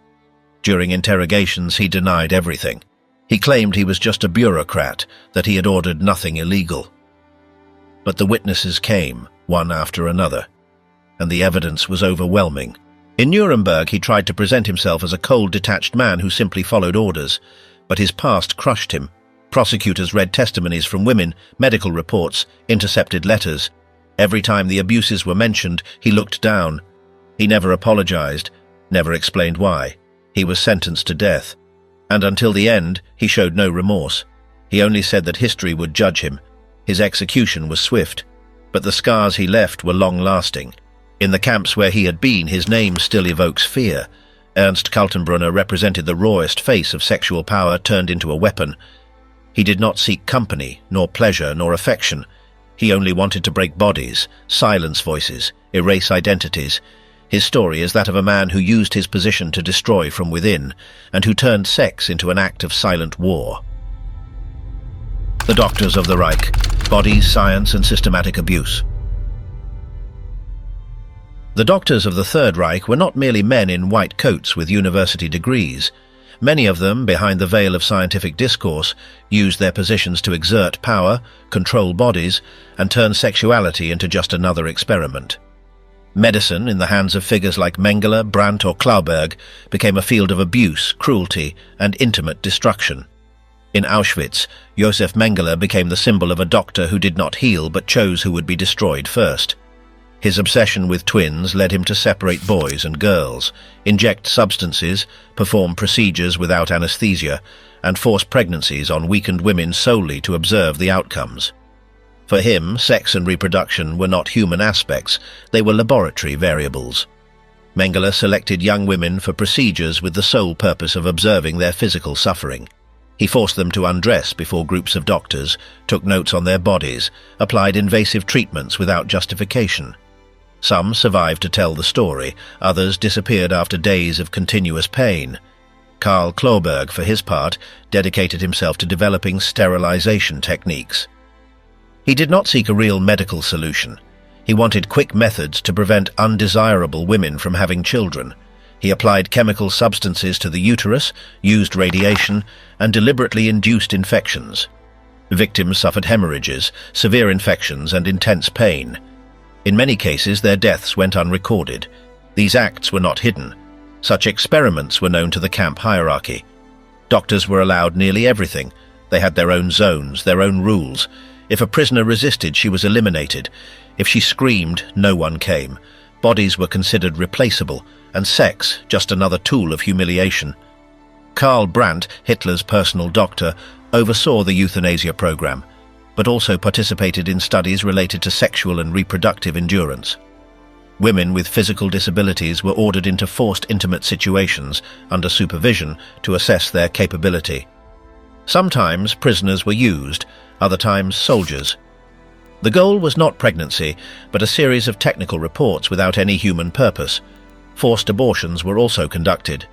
During interrogations, he denied everything. He claimed he was just a bureaucrat, that he had ordered nothing illegal. But the witnesses came, one after another, and the evidence was overwhelming. In Nuremberg, he tried to present himself as a cold, detached man who simply followed orders, but his past crushed him. Prosecutors read testimonies from women, medical reports, intercepted letters. Every time the abuses were mentioned, he looked down. He never apologized, never explained why. He was sentenced to death. And until the end, he showed no remorse. He only said that history would judge him. His execution was swift, but the scars he left were long-lasting. In the camps where he had been, his name still evokes fear. Ernst Kaltenbrunner represented the rawest face of sexual power turned into a weapon. He did not seek company, nor pleasure, nor affection. He only wanted to break bodies, silence voices, erase identities. His story is that of a man who used his position to destroy from within, and who turned sex into an act of silent war. The Doctors of the Reich: Bodies, Science and Systematic Abuse. The doctors of the Third Reich were not merely men in white coats with university degrees. Many of them, behind the veil of scientific discourse, used their positions to exert power, control bodies, and turn sexuality into just another experiment. Medicine, in the hands of figures like Mengele, Brandt or Klauberg, became a field of abuse, cruelty, and intimate destruction. In Auschwitz, Josef Mengele became the symbol of a doctor who did not heal but chose who would be destroyed first. His obsession with twins led him to separate boys and girls, inject substances, perform procedures without anesthesia, and force pregnancies on weakened women solely to observe the outcomes. For him, sex and reproduction were not human aspects, they were laboratory variables. Mengele selected young women for procedures with the sole purpose of observing their physical suffering. He forced them to undress before groups of doctors, took notes on their bodies, applied invasive treatments without justification. Some survived to tell the story, others disappeared after days of continuous pain. Karl Klauberg, for his part, dedicated himself to developing sterilization techniques. He did not seek a real medical solution. He wanted quick methods to prevent undesirable women from having children. He applied chemical substances to the uterus, used radiation, and deliberately induced infections. Victims suffered hemorrhages, severe infections, and intense pain. In many cases, their deaths went unrecorded. These acts were not hidden. Such experiments were known to the camp hierarchy. Doctors were allowed nearly everything. They had their own zones, their own rules. If a prisoner resisted, she was eliminated. If she screamed, no one came. Bodies were considered replaceable, and sex just another tool of humiliation. Karl Brandt, Hitler's personal doctor, oversaw the euthanasia program, but also participated in studies related to sexual and reproductive endurance. Women with physical disabilities were ordered into forced intimate situations under supervision to assess their capability. Sometimes prisoners were used, other times soldiers. The goal was not pregnancy, but a series of technical reports without any human purpose. Forced abortions were also conducted.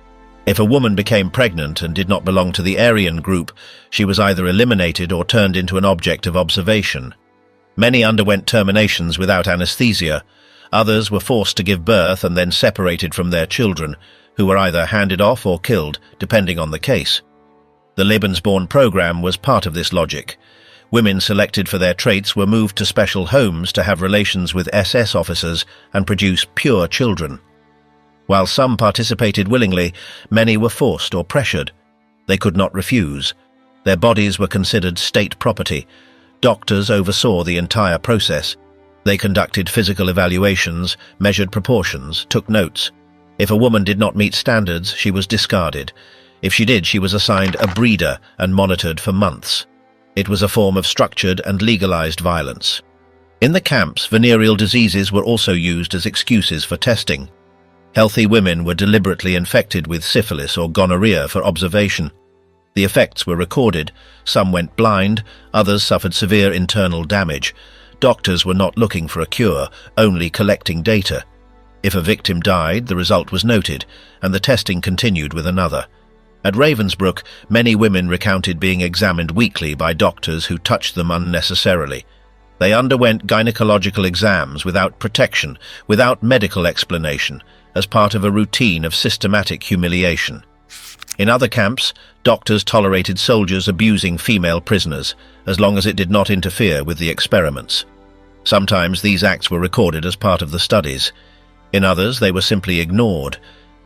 If a woman became pregnant and did not belong to the Aryan group, she was either eliminated or turned into an object of observation. Many underwent terminations without anesthesia. Others were forced to give birth and then separated from their children, who were either handed off or killed, depending on the case. The Lebensborn program was part of this logic. Women selected for their traits were moved to special homes to have relations with SS officers and produce pure children. While some participated willingly, many were forced or pressured. They could not refuse. Their bodies were considered state property. Doctors oversaw the entire process. They conducted physical evaluations, measured proportions, took notes. If a woman did not meet standards, she was discarded. If she did, she was assigned a breeder and monitored for months. It was a form of structured and legalized violence. In the camps, venereal diseases were also used as excuses for testing. Healthy women were deliberately infected with syphilis or gonorrhea for observation. The effects were recorded. Some went blind, others suffered severe internal damage. Doctors were not looking for a cure, only collecting data. If a victim died, the result was noted, and the testing continued with another. At Ravensbrück, many women recounted being examined weekly by doctors who touched them unnecessarily. They underwent gynecological exams without protection, without medical explanation, as part of a routine of systematic humiliation. In other camps, doctors tolerated soldiers abusing female prisoners, as long as it did not interfere with the experiments. Sometimes these acts were recorded as part of the studies. In others, they were simply ignored.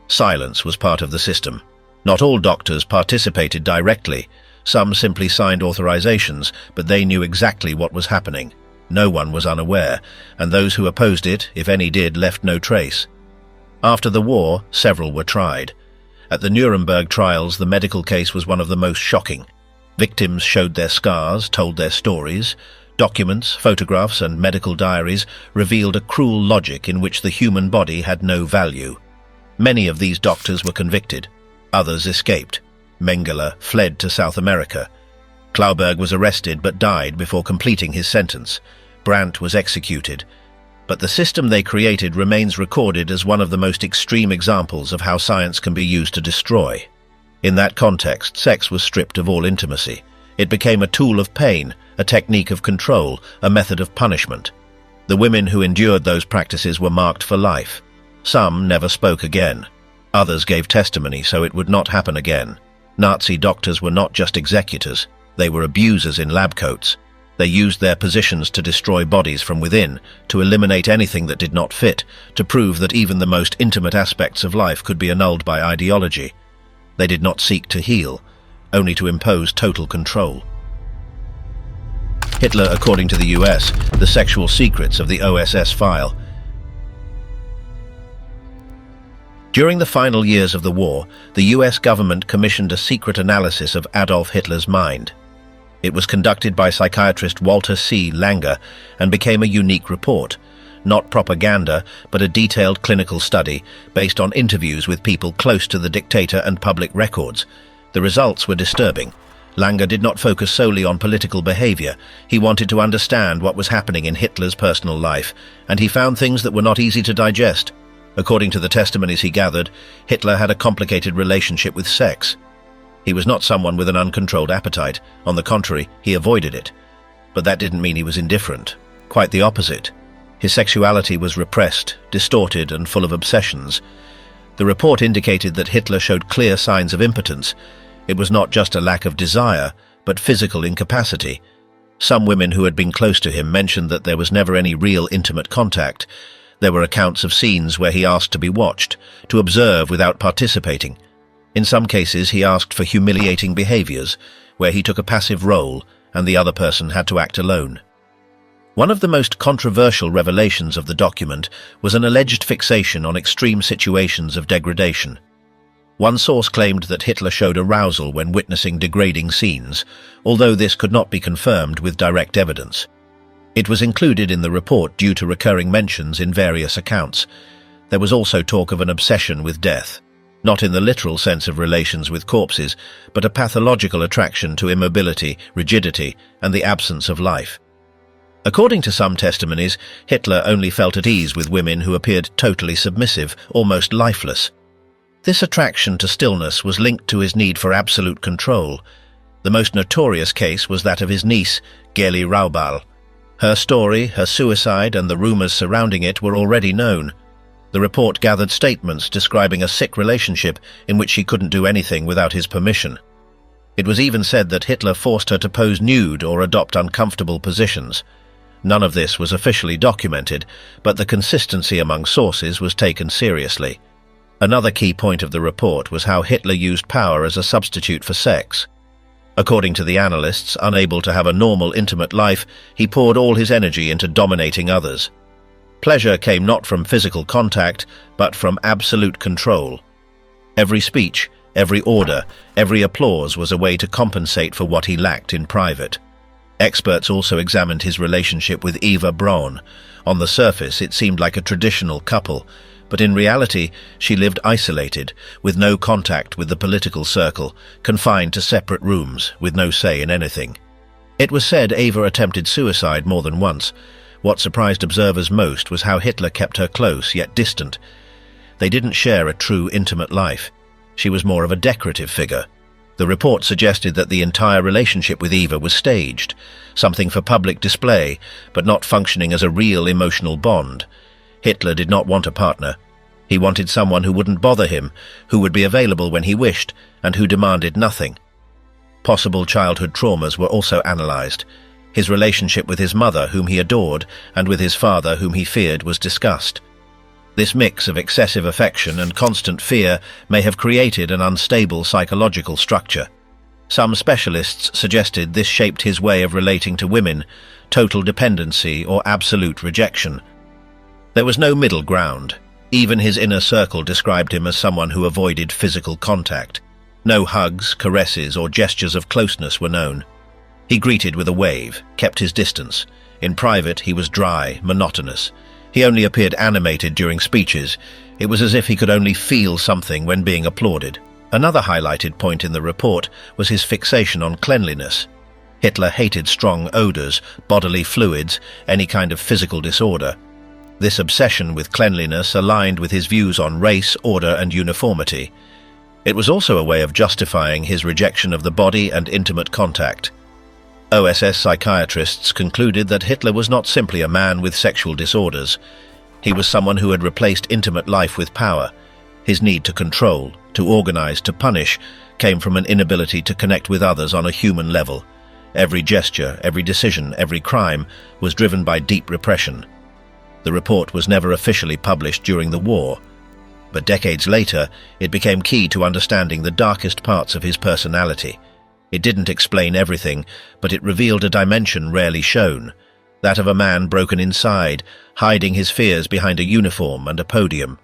Silence was part of the system. Not all doctors participated directly. Some simply signed authorizations, but they knew exactly what was happening. No one was unaware, and those who opposed it, if any did, left no trace. After the war, several were tried. At the Nuremberg trials, the medical case was one of the most shocking. Victims showed their scars, told their stories. Documents, photographs, and medical diaries revealed a cruel logic in which the human body had no value. Many of these doctors were convicted. Others escaped. Mengele fled to South America. Klauberg was arrested but died before completing his sentence. Brandt was executed. But the system they created remains recorded as one of the most extreme examples of how science can be used to destroy. In that context, sex was stripped of all intimacy. It became a tool of pain, a technique of control, a method of punishment. The women who endured those practices were marked for life. Some never spoke again. Others gave testimony so it would not happen again. Nazi doctors were not just executors. They were abusers in lab coats. They used their positions to destroy bodies from within, to eliminate anything that did not fit, to prove that even the most intimate aspects of life could be annulled by ideology. They did not seek to heal, only to impose total control. Hitler, according to the US, the sexual secrets of the OSS file. During the final years of the war, the US government commissioned a secret analysis of Adolf Hitler's mind. It was conducted by psychiatrist Walter C. Langer and became a unique report, not propaganda, but a detailed clinical study based on interviews with people close to the dictator and public records. The results were disturbing. Langer did not focus solely on political behavior. He wanted to understand what was happening in Hitler's personal life, and he found things that were not easy to digest. According to the testimonies he gathered, Hitler had a complicated relationship with sex. He was not someone with an uncontrolled appetite. On the contrary, he avoided it. But that didn't mean he was indifferent. Quite the opposite. His sexuality was repressed, distorted, and full of obsessions. The report indicated that Hitler showed clear signs of impotence. It was not just a lack of desire, but physical incapacity. Some women who had been close to him mentioned that there was never any real intimate contact. There were accounts of scenes where he asked to be watched, to observe without participating. In some cases, he asked for humiliating behaviors, where he took a passive role and the other person had to act alone. One of the most controversial revelations of the document was an alleged fixation on extreme situations of degradation. One source claimed that Hitler showed arousal when witnessing degrading scenes, although this could not be confirmed with direct evidence. It was included in the report due to recurring mentions in various accounts. There was also talk of an obsession with death, not in the literal sense of relations with corpses, but a pathological attraction to immobility, rigidity, and the absence of life. According to some testimonies, Hitler only felt at ease with women who appeared totally submissive, almost lifeless. This attraction to stillness was linked to his need for absolute control. The most notorious case was that of his niece, Geli Raubal. Her story, her suicide, and the rumors surrounding it were already known. The report gathered statements describing a sick relationship in which she couldn't do anything without his permission. It was even said that Hitler forced her to pose nude or adopt uncomfortable positions. None of this was officially documented, but the consistency among sources was taken seriously. Another key point of the report was how Hitler used power as a substitute for sex. According to the analysts, unable to have a normal, intimate life, he poured all his energy into dominating others. Pleasure came not from physical contact, but from absolute control. Every speech, every order, every applause was a way to compensate for what he lacked in private. Experts also examined his relationship with Eva Braun. On the surface, it seemed like a traditional couple, but in reality, she lived isolated, with no contact with the political circle, confined to separate rooms, with no say in anything. It was said Eva attempted suicide more than once. What surprised observers most was how Hitler kept her close, yet distant. They didn't share a true, intimate life. She was more of a decorative figure. The report suggested that the entire relationship with Eva was staged, something for public display, but not functioning as a real emotional bond. Hitler did not want a partner. He wanted someone who wouldn't bother him, who would be available when he wished, and who demanded nothing. Possible childhood traumas were also analyzed. His relationship with his mother, whom he adored, and with his father, whom he feared, was discussed. This mix of excessive affection and constant fear may have created an unstable psychological structure. Some specialists suggested this shaped his way of relating to women, total dependency or absolute rejection. There was no middle ground. Even his inner circle described him as someone who avoided physical contact. No hugs, caresses, or gestures of closeness were known. He greeted with a wave, kept his distance. In private, he was dry, monotonous. He only appeared animated during speeches. It was as if he could only feel something when being applauded. Another highlighted point in the report was his fixation on cleanliness. Hitler hated strong odors, bodily fluids, any kind of physical disorder. This obsession with cleanliness aligned with his views on race, order, and uniformity. It was also a way of justifying his rejection of the body and intimate contact. OSS psychiatrists concluded that Hitler was not simply a man with sexual disorders. He was someone who had replaced intimate life with power. His need to control, to organize, to punish, came from an inability to connect with others on a human level. Every gesture, every decision, every crime was driven by deep repression. The report was never officially published during the war, but decades later, it became key to understanding the darkest parts of his personality. It didn't explain everything, but it revealed a dimension rarely shown, that of a man broken inside, hiding his fears behind a uniform and a podium.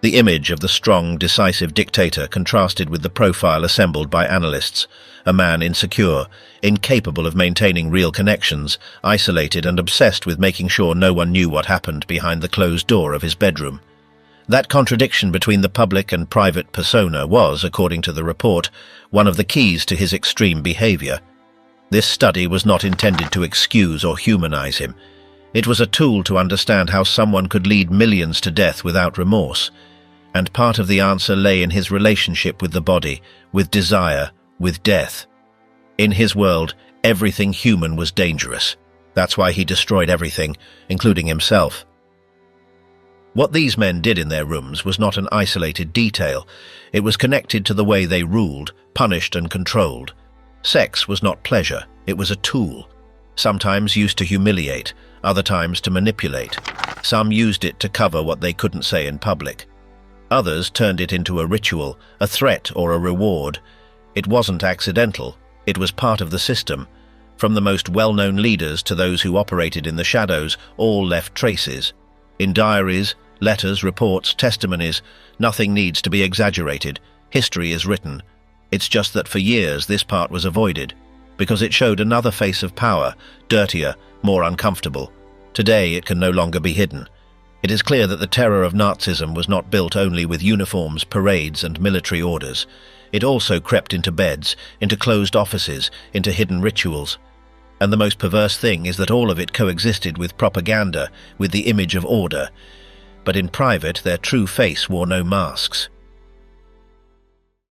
The image of the strong, decisive dictator contrasted with the profile assembled by analysts, a man insecure, incapable of maintaining real connections, isolated and obsessed with making sure no one knew what happened behind the closed door of his bedroom. That contradiction between the public and private persona was, according to the report, one of the keys to his extreme behavior. This study was not intended to excuse or humanize him. It was a tool to understand how someone could lead millions to death without remorse. And part of the answer lay in his relationship with the body, with desire, with death. In his world, everything human was dangerous. That's why he destroyed everything, including himself. What these men did in their rooms was not an isolated detail. It was connected to the way they ruled, punished, and controlled. Sex was not pleasure, it was a tool. Sometimes used to humiliate, other times to manipulate. Some used it to cover what they couldn't say in public. Others turned it into a ritual, a threat, or a reward. It wasn't accidental, it was part of the system. From the most well-known leaders to those who operated in the shadows, all left traces. In diaries, letters, reports, testimonies, nothing needs to be exaggerated. History is written. It's just that for years this part was avoided, because it showed another face of power, dirtier, more uncomfortable. Today it can no longer be hidden. It is clear that the terror of Nazism was not built only with uniforms, parades, and military orders. It also crept into beds, into closed offices, into hidden rituals. And the most perverse thing is that all of it coexisted with propaganda, with the image of order. But in private, their true face wore no masks.